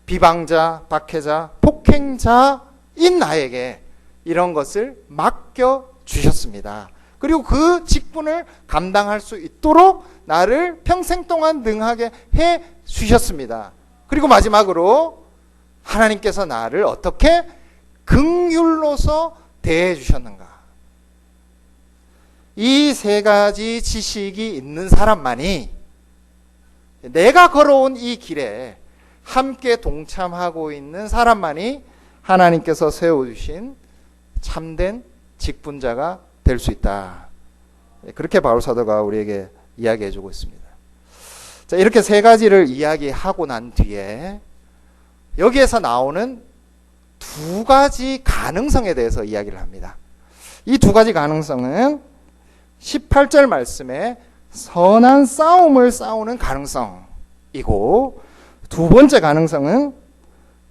비방자, 박해자, 폭행자인 나에게 이런 것을 맡겨주셨습니다. 그리고 그 직분을 감당할 수 있도록 나를 평생 동안 능하게 해 주셨습니다. 그리고 마지막으로 하나님께서 나를 어떻게 긍휼로서 대해 주셨는가. 이 세 가지 지식이 있는 사람만이 내가 걸어온 이 길에 함께 동참하고 있는 사람만이 하나님께서 세워주신 참된 직분자가 될 수 있다. 그렇게 바울 사도가 우리에게 이야기해주고 있습니다. 자, 이렇게 세 가지를 이야기하고 난 뒤에 여기에서 나오는 두 가지 가능성에 대해서 이야기를 합니다. 이 두 가지 가능성은 18절 말씀에 선한 싸움을 싸우는 가능성이고, 두 번째 가능성은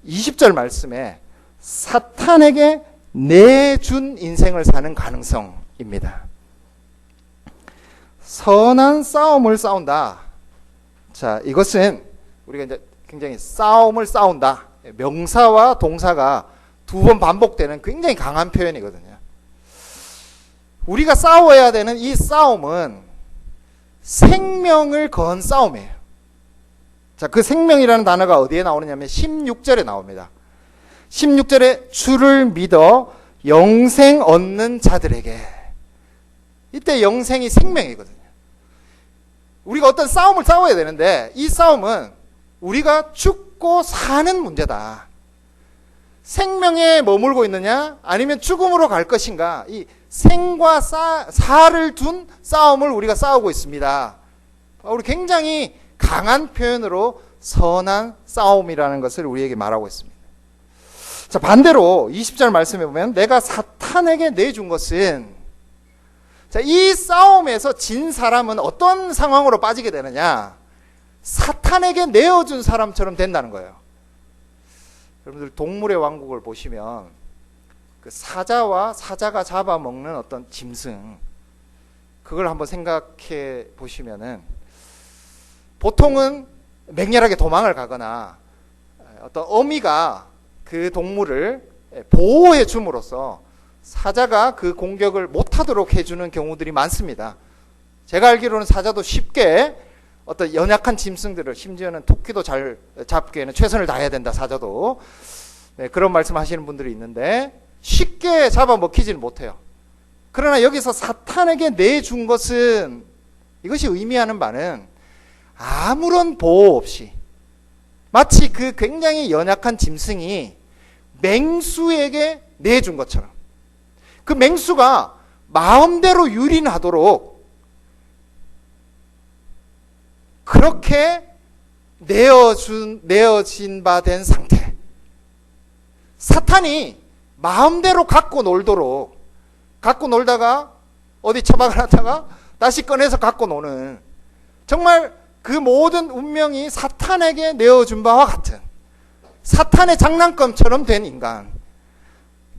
20절 말씀에 사탄에게 내준 인생을 사는 가능성입니다. 선한 싸움을 싸운다. 자, 이것은 우리가 이제 굉장히 싸움을 싸운다. 명사와 동사가 두 번 반복되는 굉장히 강한 표현이거든요. 우리가 싸워야 되는 이 싸움은 생명을 건 싸움이에요. 자, 그 생명이라는 단어가 어디에 나오느냐면 16절에 나옵니다. 16절에 주를 믿어 영생 얻는 자들에게. 이때 영생이 생명이거든요. 우리가 어떤 싸움을 싸워야 되는데 이 싸움은 우리가 죽고 사는 문제다. 생명에 머물고 있느냐 아니면 죽음으로 갈 것인가, 이 생과 사를 둔 싸움을 우리가 싸우고 있습니다. 우리 굉장히 강한 표현으로 선한 싸움이라는 것을 우리에게 말하고 있습니다. 자, 반대로 20절 말씀해 보면 내가 사탄에게 내준 것은, 자, 이 싸움에서 진 사람은 어떤 상황으로 빠지게 되느냐, 사탄에게 내어준 사람처럼 된다는 거예요. 여러분들 동물의 왕국을 보시면 그 사자와 사자가 잡아먹는 어떤 짐승, 그걸 한번 생각해 보시면은 보통은 맹렬하게 도망을 가거나 어떤 어미가 그 동물을 보호해 줌으로써 사자가 그 공격을 못하도록 해주는 경우들이 많습니다. 제가 알기로는 사자도 쉽게 어떤 연약한 짐승들을, 심지어는 토끼도 잘 잡기에는 최선을 다해야 된다, 사자도. 네, 그런 말씀 하시는 분들이 있는데 쉽게 잡아먹히지는 못해요. 그러나 여기서 사탄에게 내준 것은, 이것이 의미하는 바는 아무런 보호 없이 마치 그 굉장히 연약한 짐승이 맹수에게 내준 것처럼, 그 맹수가 마음대로 유린하도록 그렇게 내어진 바 된 상태. 사탄이 마음대로 갖고 놀도록, 갖고 놀다가 어디 처박을 하다가 다시 꺼내서 갖고 노는, 정말 그 모든 운명이 사탄에게 내어준 바와 같은, 사탄의 장난감처럼 된 인간,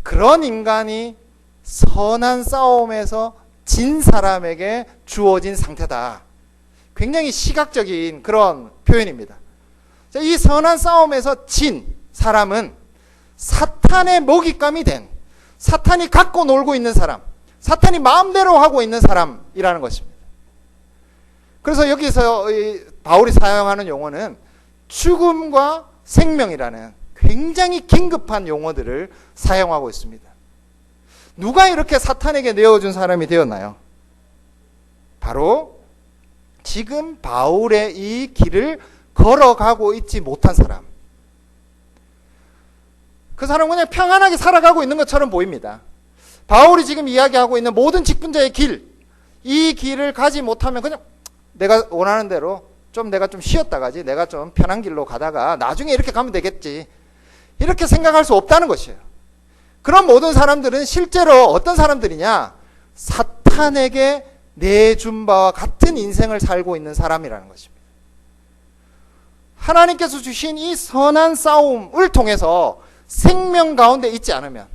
그런 인간이 선한 싸움에서 진 사람에게 주어진 상태다. 굉장히 시각적인 그런 표현입니다. 이 선한 싸움에서 진 사람은 사탄의 먹잇감이 된, 사탄이 갖고 놀고 있는 사람, 사탄이 마음대로 하고 있는 사람이라는 것입니다. 그래서 여기서 바울이 사용하는 용어는 죽음과 생명이라는 굉장히 긴급한 용어들을 사용하고 있습니다. 누가 이렇게 사탄에게 내어준 사람이 되었나요? 바로 지금 바울의 이 길을 걸어가고 있지 못한 사람. 그 사람은 그냥 평안하게 살아가고 있는 것처럼 보입니다. 바울이 지금 이야기하고 있는 모든 직분자의 길, 이 길을 가지 못하면 그냥 내가 원하는 대로 내가 좀 쉬었다 가지, 내가 좀 편한 길로 가다가 나중에 이렇게 가면 되겠지, 이렇게 생각할 수 없다는 것이에요. 그런 모든 사람들은 실제로 어떤 사람들이냐, 사탄에게 내준 바와 같은 인생을 살고 있는 사람이라는 것입니다. 하나님께서 주신 이 선한 싸움을 통해서 생명 가운데 있지 않으면,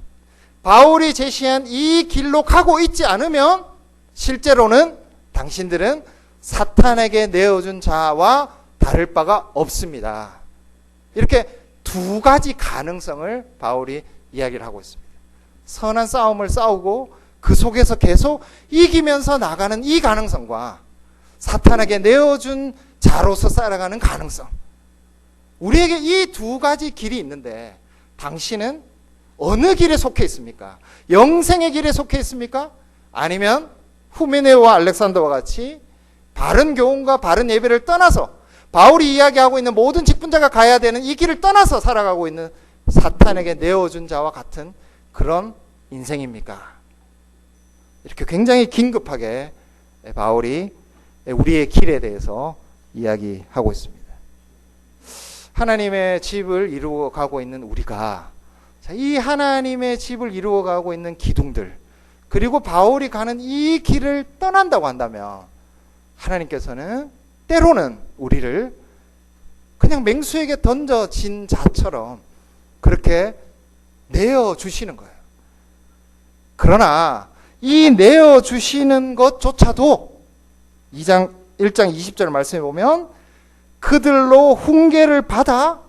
바울이 제시한 이 길로 가고 있지 않으면 실제로는 당신들은 사탄에게 내어준 자와 다를 바가 없습니다. 이렇게 두 가지 가능성을 바울이 이야기를 하고 있습니다. 선한 싸움을 싸우고 그 속에서 계속 이기면서 나가는 이 가능성과 사탄에게 내어준 자로서 살아가는 가능성, 우리에게 이 두 가지 길이 있는데 당신은 어느 길에 속해 있습니까? 영생의 길에 속해 있습니까? 아니면 후메네오와 알렉산더와 같이 바른 교훈과 바른 예배를 떠나서 바울이 이야기하고 있는 모든 직분자가 가야 되는 이 길을 떠나서 살아가고 있는 사탄에게 내어준 자와 같은 그런 인생입니까? 이렇게 굉장히 긴급하게 바울이 우리의 길에 대해서 이야기하고 있습니다. 하나님의 집을 이루어가고 있는 우리가, 이 하나님의 집을 이루어가고 있는 기둥들, 그리고 바울이 가는 이 길을 떠난다고 한다면 하나님께서는 때로는 우리를 그냥 맹수에게 던져진 자처럼 그렇게 내어주시는 거예요. 그러나 이 내어주시는 것조차도 1장 20절 말씀해 보면 그들로 훈계를 받아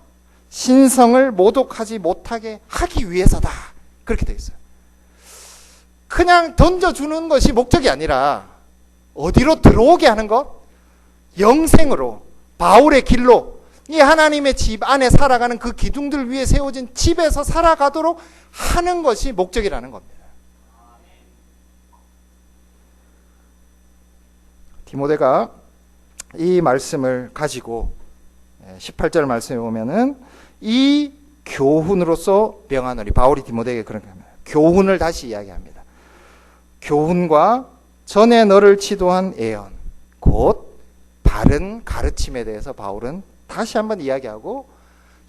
신성을 모독하지 못하게 하기 위해서다. 그렇게 되어 있어요. 그냥 던져주는 것이 목적이 아니라 어디로 들어오게 하는 것? 영생으로, 바울의 길로, 이 하나님의 집 안에 살아가는 그 기둥들 위에 세워진 집에서 살아가도록 하는 것이 목적이라는 겁니다. 디모데가 이 말씀을 가지고 18절 말씀에 보면은 이 교훈으로서 명하노니, 바울이 디모데에게 그렇게 합니다. 교훈을 다시 이야기합니다. 교훈과 전에 너를 지도한 예언, 곧 바른 가르침에 대해서 바울은 다시 한번 이야기하고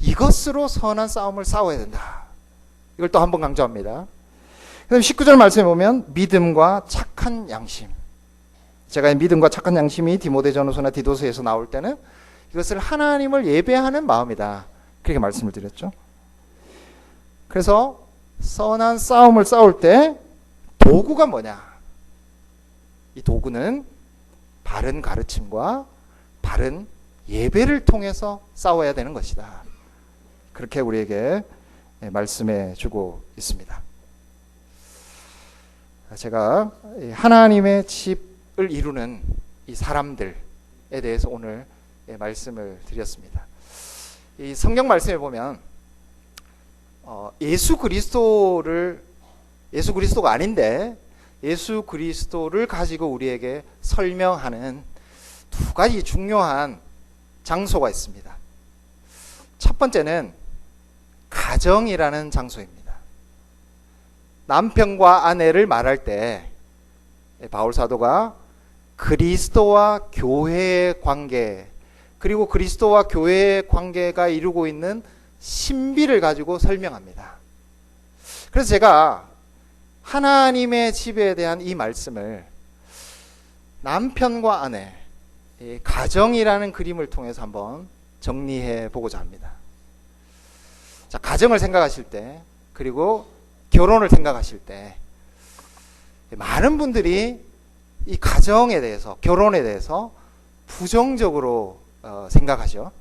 이것으로 선한 싸움을 싸워야 된다. 이걸 또 한 번 강조합니다. 그다음 19절 말씀에 보면 믿음과 착한 양심. 제가 믿음과 착한 양심이 디모데전후서나 디도서에서 나올 때는 이것을 하나님을 예배하는 마음이다. 그렇게 말씀을 드렸죠. 그래서 선한 싸움을 싸울 때 도구가 뭐냐? 이 도구는 바른 가르침과 바른 예배를 통해서 싸워야 되는 것이다. 그렇게 우리에게 말씀해 주고 있습니다. 제가 하나님의 집을 이루는 이 사람들에 대해서 오늘 말씀을 드렸습니다. 이 성경 말씀에 보면 예수 그리스도가 아닌데 예수 그리스도를 가지고 우리에게 설명하는 두 가지 중요한 장소가 있습니다. 첫 번째는 가정이라는 장소입니다. 남편과 아내를 말할 때 바울 사도가 그리스도와 교회의 관계, 그리고 그리스도와 교회의 관계가 이루고 있는 신비를 가지고 설명합니다. 그래서 제가 하나님의 집에 대한 이 말씀을 남편과 아내, 가정이라는 그림을 통해서 한번 정리해 보고자 합니다. 자, 가정을 생각하실 때, 그리고 결혼을 생각하실 때 많은 분들이 이 가정에 대해서, 결혼에 대해서 부정적으로 생각하죠.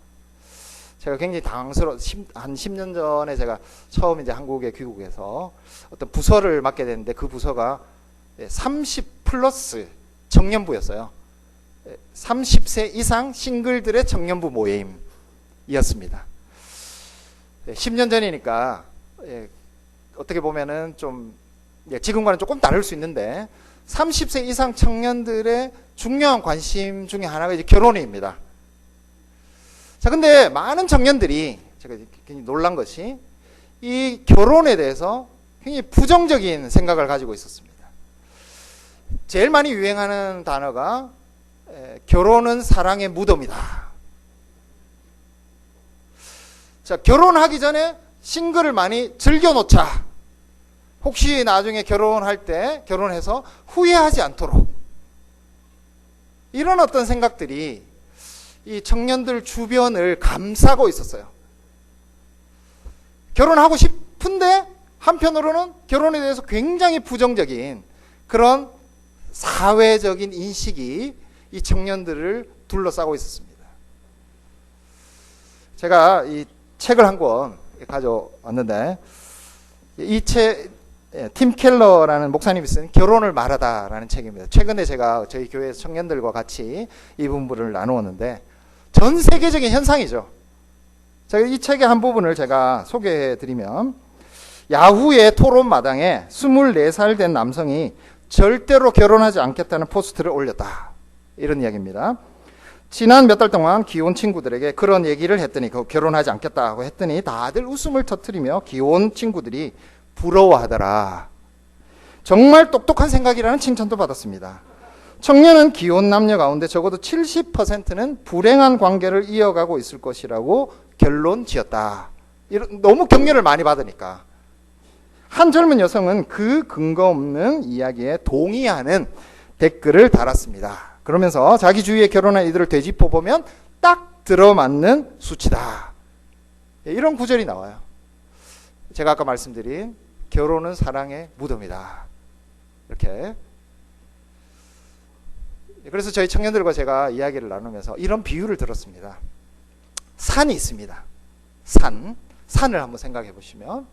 제가 굉장히 당황스러워. 한 10년 전에 제가 처음 이제 한국에 귀국해서 어떤 부서를 맡게 됐는데 그 부서가 30 플러스 청년부였어요. 30세 이상 싱글들의 청년부 모임이었습니다. 10년 전이니까 어떻게 보면은 좀 지금과는 조금 다를 수 있는데 30세 이상 청년들의 중요한 관심 중에 하나가 이제 결혼입니다. 자, 근데 많은 청년들이 제가 굉장히 놀란 것이 이 결혼에 대해서 굉장히 부정적인 생각을 가지고 있었습니다. 제일 많이 유행하는 단어가 결혼은 사랑의 무덤이다. 자, 결혼하기 전에 싱글을 많이 즐겨놓자. 혹시 나중에 결혼할 때 결혼해서 후회하지 않도록. 이런 어떤 생각들이 이 청년들 주변을 감싸고 있었어요. 결혼하고 싶은데 한편으로는 결혼에 대해서 굉장히 부정적인 그런 사회적인 인식이 이 청년들을 둘러싸고 있었습니다. 제가 이 책을 한 권 가져왔는데 이 책, 팀 켈러라는 목사님이 쓴 결혼을 말하다라는 책입니다. 최근에 제가 저희 교회 청년들과 같이 이 분부를 나누었는데 전 세계적인 현상이죠. 제가 이 책의 한 부분을 제가 소개해 드리면 야후의 토론 마당에 24살 된 남성이 절대로 결혼하지 않겠다는 포스트를 올렸다. 이런 이야기입니다. 지난 몇 달 동안 기혼 친구들에게 그런 얘기를 했더니 결혼하지 않겠다고 했더니 다들 웃음을 터뜨리며 기혼 친구들이 부러워하더라. 정말 똑똑한 생각이라는 칭찬도 받았습니다. 청년은 기혼 남녀 가운데 적어도 70%는 불행한 관계를 이어가고 있을 것이라고 결론 지었다. 너무 격려를 많이 받으니까. 한 젊은 여성은 그 근거 없는 이야기에 동의하는 댓글을 달았습니다. 그러면서 자기 주위에 결혼한 이들을 되짚어 보면 딱 들어맞는 수치다. 이런 구절이 나와요. 제가 아까 말씀드린 결혼은 사랑의 무덤이다. 이렇게 그래서 저희 청년들과 제가 이야기를 나누면서 이런 비유를 들었습니다. 산이 있습니다. 산을 한번 생각해 보시면,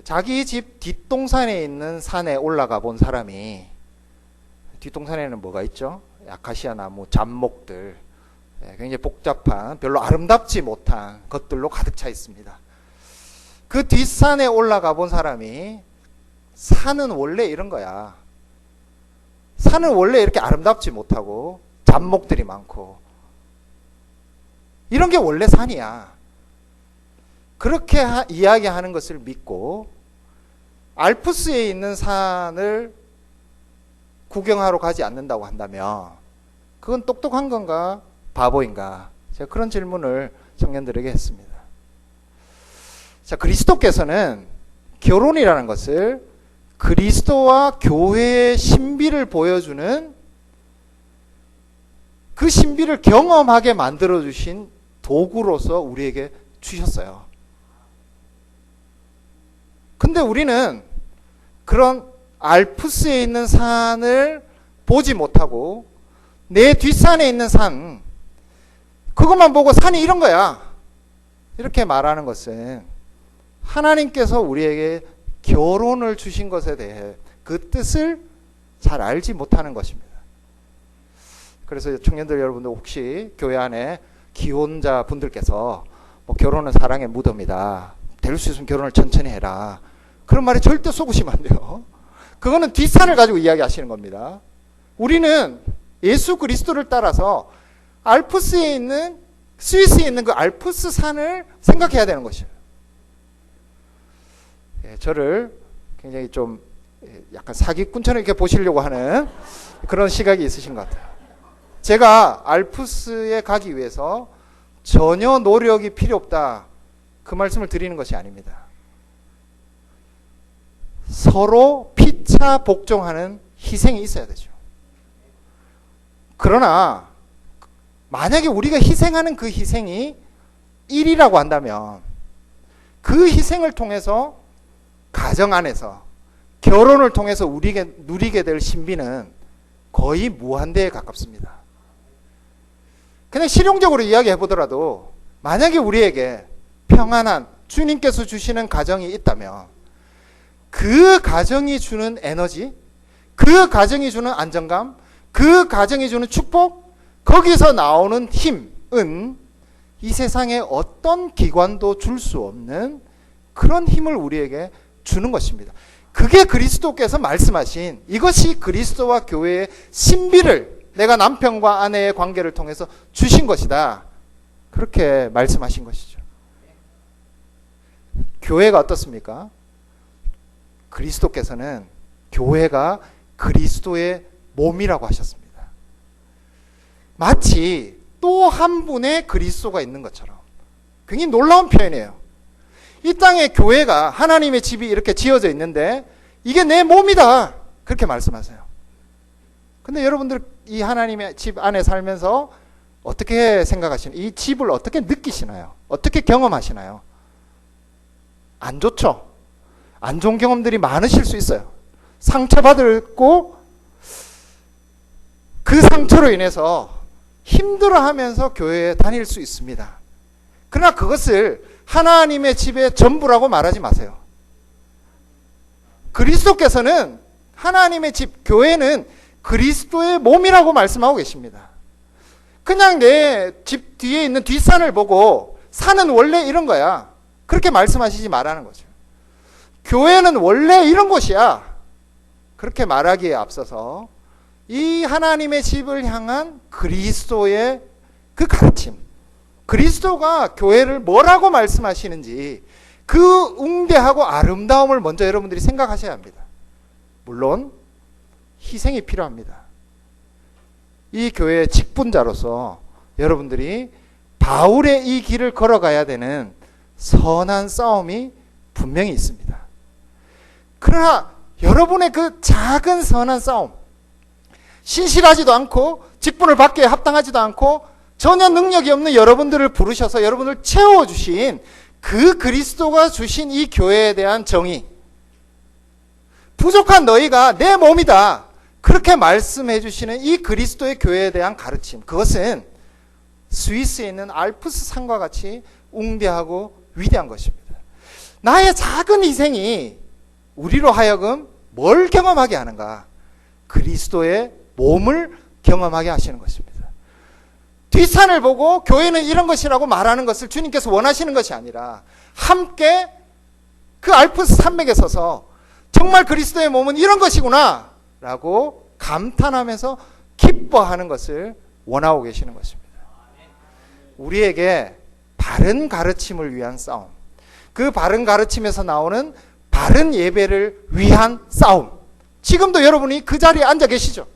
자기 집 뒷동산에 있는 산에 올라가 본 사람이, 뒷동산에는 뭐가 있죠? 아카시아 나무, 잡목들, 굉장히 복잡한, 별로 아름답지 못한 것들로 가득 차 있습니다. 그 뒷산에 올라가 본 사람이, 산은 원래 이런 거야. 산은 원래 이렇게 아름답지 못하고 잡목들이 많고 이런 게 원래 산이야. 그렇게 이야기하는 것을 믿고 알프스에 있는 산을 구경하러 가지 않는다고 한다면 그건 똑똑한 건가 바보인가? 제가 그런 질문을 청년들에게 했습니다. 자, 그리스도께서는 결혼이라는 것을 그리스도와 교회의 신비를 보여주는, 그 신비를 경험하게 만들어주신 도구로서 우리에게 주셨어요. 근데 우리는 그런 알프스에 있는 산을 보지 못하고 내 뒷산에 있는 산, 그것만 보고 산이 이런 거야, 이렇게 말하는 것은 하나님께서 우리에게 결혼을 주신 것에 대해 그 뜻을 잘 알지 못하는 것입니다. 그래서 청년들 여러분들, 혹시 교회 안에 기혼자 분들께서 뭐 결혼은 사랑의 무덤이다, 될 수 있으면 결혼을 천천히 해라, 그런 말에 절대 속으시면 안 돼요. 그거는 뒷산을 가지고 이야기하시는 겁니다. 우리는 예수 그리스도를 따라서 알프스에 있는, 스위스에 있는 그 알프스 산을 생각해야 되는 것이에요. 저를 굉장히 좀 약간 사기꾼처럼 이렇게 보시려고 하는 그런 시각이 있으신 것 같아요. 제가 알프스에 가기 위해서 전혀 노력이 필요 없다, 그 말씀을 드리는 것이 아닙니다. 서로 피차 복종하는 희생이 있어야 되죠. 그러나 만약에 우리가 희생하는 그 희생이 일이라고 한다면 그 희생을 통해서 가정 안에서, 결혼을 통해서 우리에게 누리게 될 신비는 거의 무한대에 가깝습니다. 그냥 실용적으로 이야기해 보더라도 만약에 우리에게 평안한 주님께서 주시는 가정이 있다면 그 가정이 주는 에너지, 그 가정이 주는 안정감, 그 가정이 주는 축복, 거기서 나오는 힘은 이 세상에 어떤 기관도 줄 수 없는 그런 힘을 우리에게 주는 것입니다. 그게 그리스도께서 말씀하신, 이것이 그리스도와 교회의 신비를 내가 남편과 아내의 관계를 통해서 주신 것이다, 그렇게 말씀하신 것이죠. 교회가 어떻습니까? 그리스도께서는 교회가 그리스도의 몸이라고 하셨습니다. 마치 또 한 분의 그리스도가 있는 것처럼 굉장히 놀라운 표현이에요. 이 땅에 교회가, 하나님의 집이 이렇게 지어져 있는데 이게 내 몸이다, 그렇게 말씀하세요. 근데 여러분들 이 하나님의 집 안에 살면서 어떻게 생각하시나요? 이 집을 어떻게 느끼시나요? 어떻게 경험하시나요? 안 좋죠? 안 좋은 경험들이 많으실 수 있어요. 상처받고 그 상처로 인해서 힘들어하면서 교회에 다닐 수 있습니다. 그러나 그것을 하나님의 집의 전부라고 말하지 마세요. 그리스도께서는 하나님의 집, 교회는 그리스도의 몸이라고 말씀하고 계십니다. 그냥 내 집 뒤에 있는 뒷산을 보고 산은 원래 이런 거야, 그렇게 말씀하시지 말라는 거죠. 교회는 원래 이런 곳이야, 그렇게 말하기에 앞서서 이 하나님의 집을 향한 그리스도의 그 가르침, 그리스도가 교회를 뭐라고 말씀하시는지 그 웅대하고 아름다움을 먼저 여러분들이 생각하셔야 합니다. 물론 희생이 필요합니다. 이 교회의 직분자로서 여러분들이 바울의 이 길을 걸어가야 되는 선한 싸움이 분명히 있습니다. 그러나 여러분의 그 작은 선한 싸움, 신실하지도 않고 직분을 받기에 합당하지도 않고 전혀 능력이 없는 여러분들을 부르셔서 여러분을 채워주신 그 그리스도가 주신 이 교회에 대한 정의, 부족한 너희가 내 몸이다, 그 그렇게 말씀해 주시는 이 그리스도의 교회에 대한 가르침, 그것은 스위스에 있는 알프스 산과 같이 웅대하고 위대한 것입니다. 나의 작은 희생이 우리로 하여금 뭘 경험하게 하는가? 그리스도의 몸을 경험하게 하시는 것입니다. 뒷산을 보고 교회는 이런 것이라고 말하는 것을 주님께서 원하시는 것이 아니라 함께 그 알프스 산맥에 서서 정말 그리스도의 몸은 이런 것이구나 라고 감탄하면서 기뻐하는 것을 원하고 계시는 것입니다. 우리에게 바른 가르침을 위한 싸움, 그 바른 가르침에서 나오는 바른 예배를 위한 싸움, 지금도 여러분이 그 자리에 앉아 계시죠.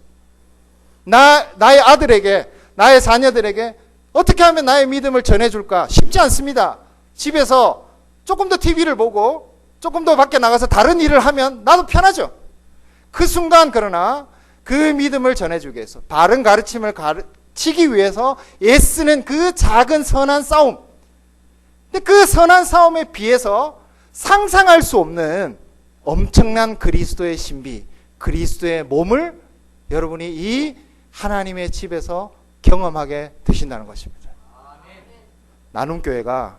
나의 아들에게, 나의 자녀들에게 어떻게 하면 나의 믿음을 전해줄까? 쉽지 않습니다. 집에서 조금 더 TV를 보고 조금 더 밖에 나가서 다른 일을 하면 나도 편하죠. 그 순간 그러나 그 믿음을 전해주기 위해서, 바른 가르침을 가르치기 위해서 애쓰는 그 작은 선한 싸움, 근데 그 선한 싸움에 비해서 상상할 수 없는 엄청난 그리스도의 신비, 그리스도의 몸을 여러분이 이 하나님의 집에서 경험하게 되신다는 것입니다. 나눔교회가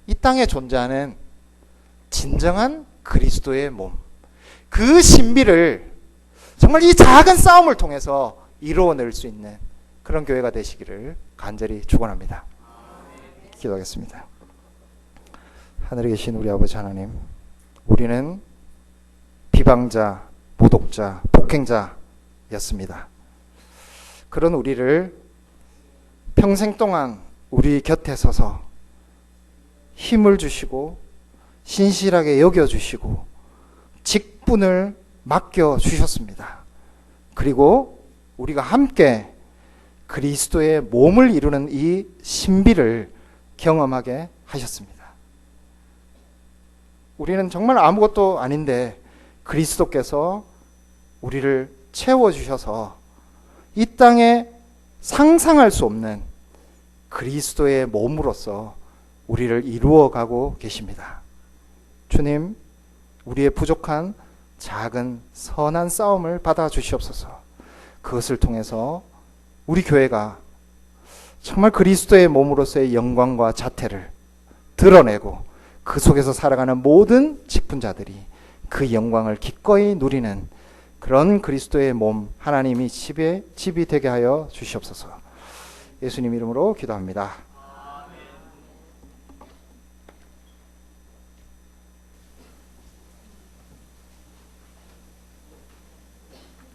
이 땅에 존재하는 진정한 그리스도의 몸, 그 신비를 정말 이 작은 싸움을 통해서 이루어낼 수 있는 그런 교회가 되시기를 간절히 축원합니다. 기도하겠습니다. 하늘에 계신 우리 아버지 하나님, 우리는 비방자, 모독자, 폭행자였습니다. 그런 우리를 평생 동안 우리 곁에 서서 힘을 주시고 신실하게 여겨주시고 직분을 맡겨주셨습니다. 그리고 우리가 함께 그리스도의 몸을 이루는 이 신비를 경험하게 하셨습니다. 우리는 정말 아무것도 아닌데 그리스도께서 우리를 채워주셔서 이 땅에 상상할 수 없는 그리스도의 몸으로서 우리를 이루어가고 계십니다. 주님, 우리의 부족한 작은 선한 싸움을 받아주시옵소서. 그것을 통해서 우리 교회가 정말 그리스도의 몸으로서의 영광과 자태를 드러내고 그 속에서 살아가는 모든 직분자들이 그 영광을 기꺼이 누리는 그런 그리스도의 몸, 하나님이 집이 되게 하여 주시옵소서. 예수님 이름으로 기도합니다.